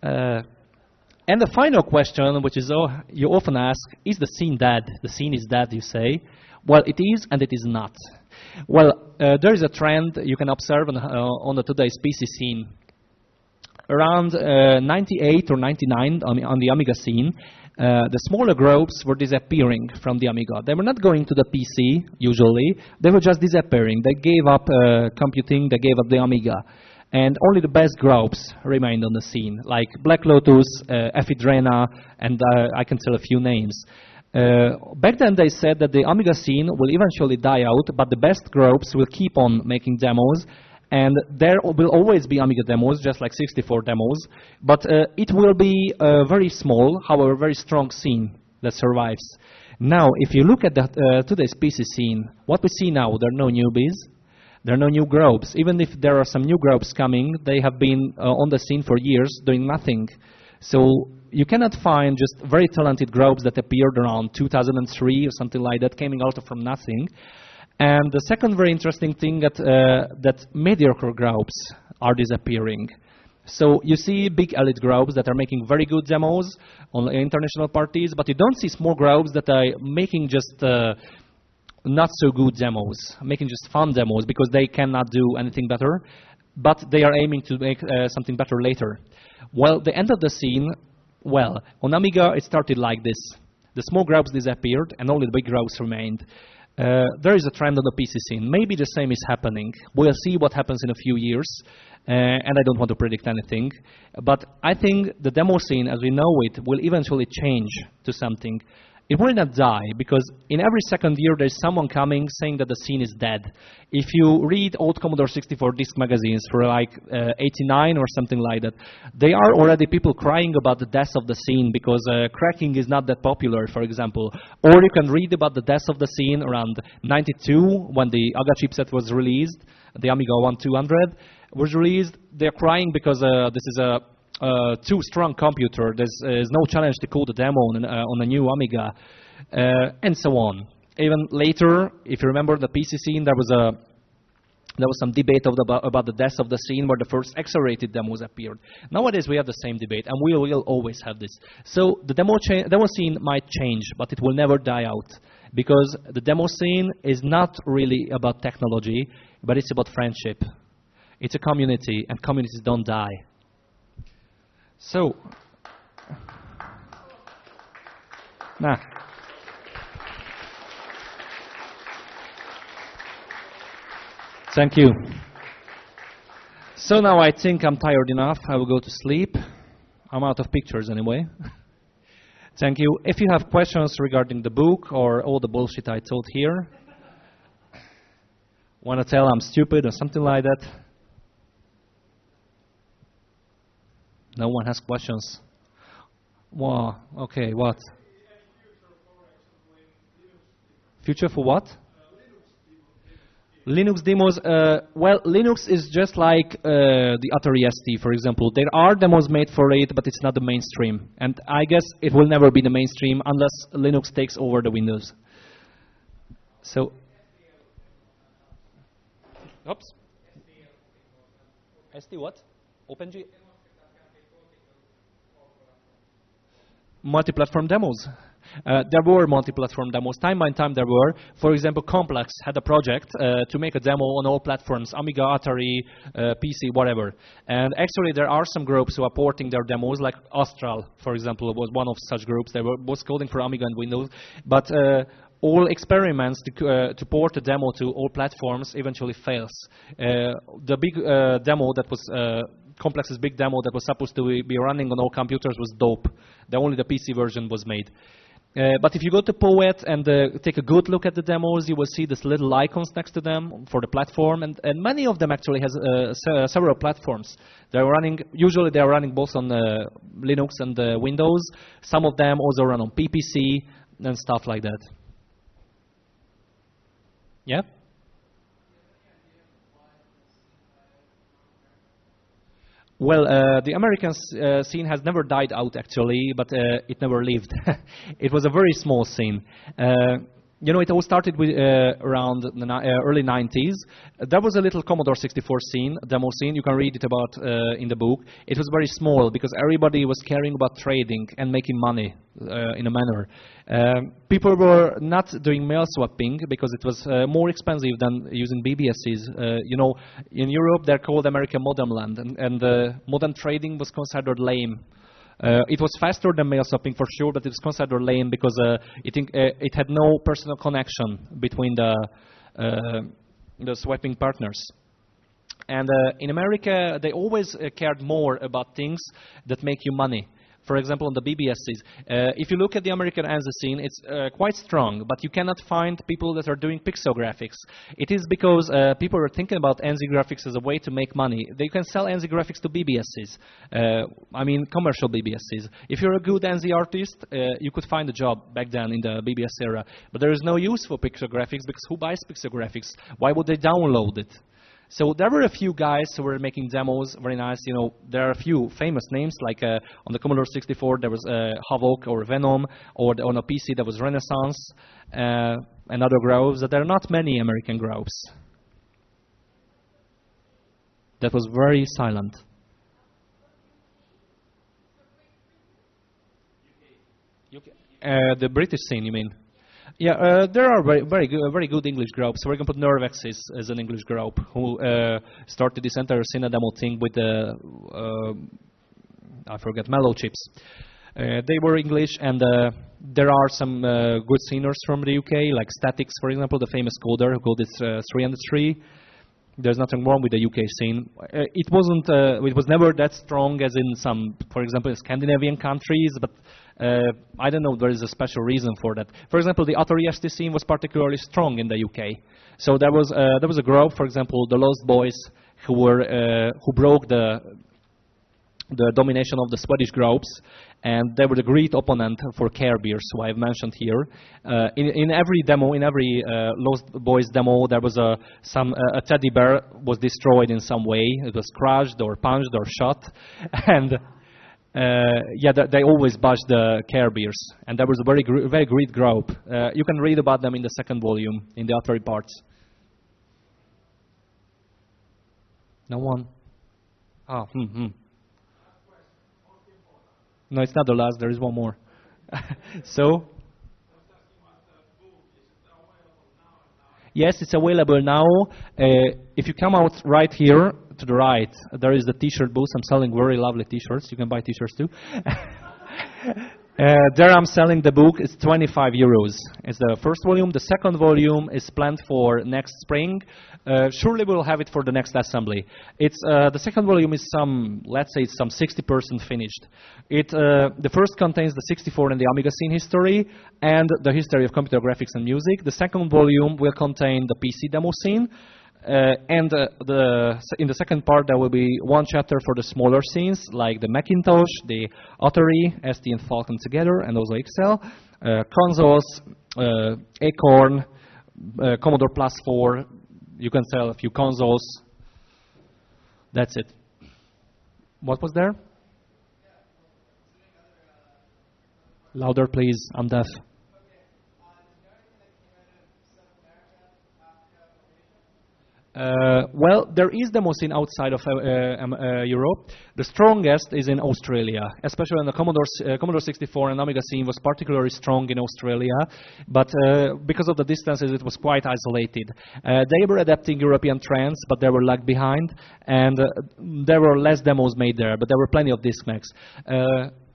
And the final question, which is you often ask, is the scene dead? The scene is dead, you say. Well, it is and it is not. Well, there is a trend you can observe on the today's PC scene. Around 98 or 99 on the Amiga scene, the smaller groups were disappearing from the Amiga. They were not going to the PC, usually. They were just disappearing. They gave up computing, they gave up the Amiga. And only the best groups remained on the scene, like Black Lotus, Ephedrina, and I can tell a few names. Back then they said that the Amiga scene will eventually die out, but the best groups will keep on making demos. And there will always be Amiga demos, just like 64 demos, but it will be a very small, however very strong scene that survives. Now, if you look at today's PC scene, what we see now, there are no newbies, there are no new groups. Even if there are some new groups coming, they have been on the scene for years doing nothing. So you cannot find just very talented groups that appeared around 2003 or something like that, coming out from nothing. And the second very interesting thing that mediocre groups are disappearing. So you see big elite groups that are making very good demos on international parties, but you don't see small groups that are making just not so good demos, making just fun demos because they cannot do anything better, but they are aiming to make something better later. Well, the end of the scene, well, on Amiga it started like this. The small groups disappeared and only the big groups remained. there is a trend on the PC scene. Maybe the same is happening. We'll see what happens in a few years, and I don't want to predict anything. But I think the demo scene, as we know it, will eventually change to something. It will not die, because in every second year there's someone coming saying that the scene is dead. If you read old Commodore 64 disc magazines for like 89 or something like that, there are already people crying about the death of the scene because cracking is not that popular, for example. Or you can read about the death of the scene around 92 when the AGA chipset was released, the Amiga 1200 was released. They're crying because this is a too strong computer. There's no challenge to code the demo on a new Amiga, and so on. Even later, if you remember the PC scene, there was some debate about the death of the scene where the first accelerated demos appeared. Nowadays we have the same debate, and we will always have this. So the demo scene might change, but it will never die out, because the demo scene is not really about technology, but it's about friendship. It's a community, and communities don't die. So, thank you. So now I think I'm tired enough. I will go to sleep. I'm out of pictures anyway. Thank you. If you have questions regarding the book or all the bullshit I told here, want to tell I'm stupid or something like that? No one has questions. Wow, okay, what? Future for what? Linux demos. Well, Linux is just like the Atari ST, for example. There are demos made for it, but it's not the mainstream. And I guess it will never be the mainstream unless Linux takes over the Windows. So, oops. ST what? OpenG? Multi-platform demos. There were multi-platform demos. Time by time there were. For example, Complex had a project to make a demo on all platforms, Amiga, Atari, PC, whatever. And actually there are some groups who are porting their demos, like Astral, for example, was one of such groups. They were both coding for Amiga and Windows. But all experiments to port a demo to all platforms eventually fails. The big demo that was Complex's big demo that was supposed to be running on all computers was dope. Only the PC version was made. But if you go to Poet and take a good look at the demos, you will see these little icons next to them for the platform, and many of them actually has several platforms. Usually they are running both on Linux and Windows. Some of them also run on PPC and stuff like that. Yeah? Well, the American scene has never died out, actually, but it never lived. It was a very small scene. You know, it all started with around the early 90s. There was a little Commodore 64 scene, demo scene. You can read it about in the book. It was very small because everybody was caring about trading and making money in a manner. People were not doing mail swapping because it was more expensive than using BBSs. You know, in Europe they're called American modem land, and modern trading was considered lame. It was faster than mail swapping for sure, but it was considered lame because it had no personal connection between the swapping partners. And in America, they always cared more about things that make you money. For example, on the BBSs, if you look at the American ANSI scene, it's quite strong, but you cannot find people that are doing pixel graphics. It is because people are thinking about ANSI graphics as a way to make money. They can sell ANSI graphics to BBSs, I mean commercial BBSs. If you're a good ANSI artist, you could find a job back then in the BBS era. But there is no use for pixel graphics because who buys pixel graphics? Why would they download it? So there were a few guys who were making demos, very nice. You know, there are a few famous names, like on the Commodore 64 there was Havoc or Venom, or on a PC there was Renaissance and other groups. There are not many American groups. That was very silent. The British scene, you mean? Yeah, there are very good English groups. For example, Nervex is an English group who started this entire Cine demo thing with the I forget, mellow chips. They were English, and there are some good sceners from the UK, like Statics, for example, the famous coder who coded 303. There's nothing wrong with the UK scene. It was never that strong as in some, for example, Scandinavian countries, but I don't know, there is a special reason for that. For example, the Atari ST scene was particularly strong in the UK. So there was a group, for example, the Lost Boys, who broke the domination of the Swedish groups, and they were the great opponent for Care Bears, who I've mentioned here. In every demo, in every Lost Boys demo, there was a teddy bear was destroyed in some way. It was crushed or punched or shot, and yeah, they always bashed the Care Bears, and there was a very great group. You can read about them in the second volume in the Atari parts. No one. Ah, No, it's not the last. There is one more. So, yes, it's available now. If you come out right here to the right, there is the T-shirt booth. I'm selling very lovely T-shirts. You can buy T-shirts too. There I'm selling the book. It's 25 euros. It's the first volume. The second volume is planned for next spring. Surely we'll have it for the next assembly. It's the second volume is let's say it's some 60% finished. The first contains the 64 and the Amiga scene history and the history of computer graphics and music. The second volume will contain the PC demo scene. And in the second part, there will be one chapter for the smaller scenes, like the Macintosh, the Atari, ST, and Falcon together, and also Excel, consoles, Acorn, Commodore Plus 4. You can sell a few consoles. That's it. What was there? Louder, please. I'm deaf. Well, there is Demoscene outside of Europe. The strongest is in Australia, especially when the Commodore 64 and Amiga scene was particularly strong in Australia, but because of the distances it was quite isolated. They were adapting European trends, but they were lagged behind, and there were less demos made there, but there were plenty of Discmax.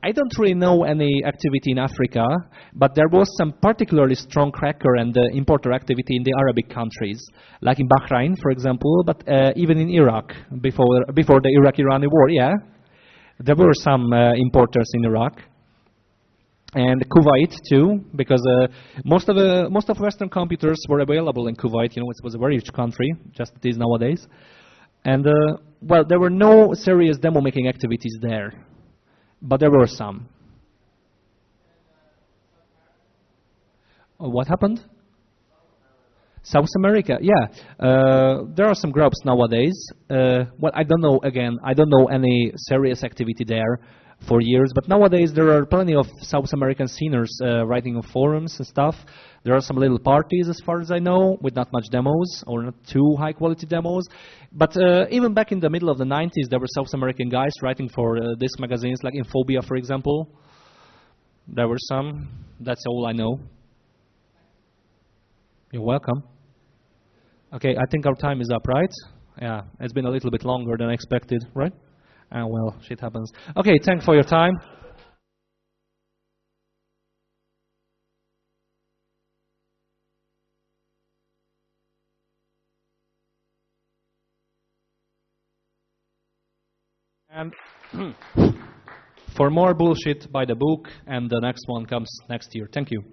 I don't really know any activity in Africa, but there was some particularly strong cracker and importer activity in the Arabic countries, like in Bahrain, for example, but even in Iraq, before the Iraq-Irani war, yeah. There were some importers in Iraq. And Kuwait too, because most of Western computers were available in Kuwait. You know, it was a very rich country, just it is nowadays. And well, there were no serious demo making activities there. But there were some. What happened? South America, yeah. There are some groups nowadays. Well, I don't know, again, I don't know any serious activity there for years, but nowadays there are plenty of South American sceners writing on forums and stuff. There are some little parties, as far as I know, with not much demos, or not too high-quality demos. But even back in the middle of the 90s, there were South American guys writing for disc magazines, like Infobia, for example. There were some. That's all I know. You're welcome. Okay, I think our time is up, right? Yeah, it's been a little bit longer than expected, right? Well, shit happens. Okay, thanks for your time. And for more bullshit, buy the book, and the next one comes next year. Thank you.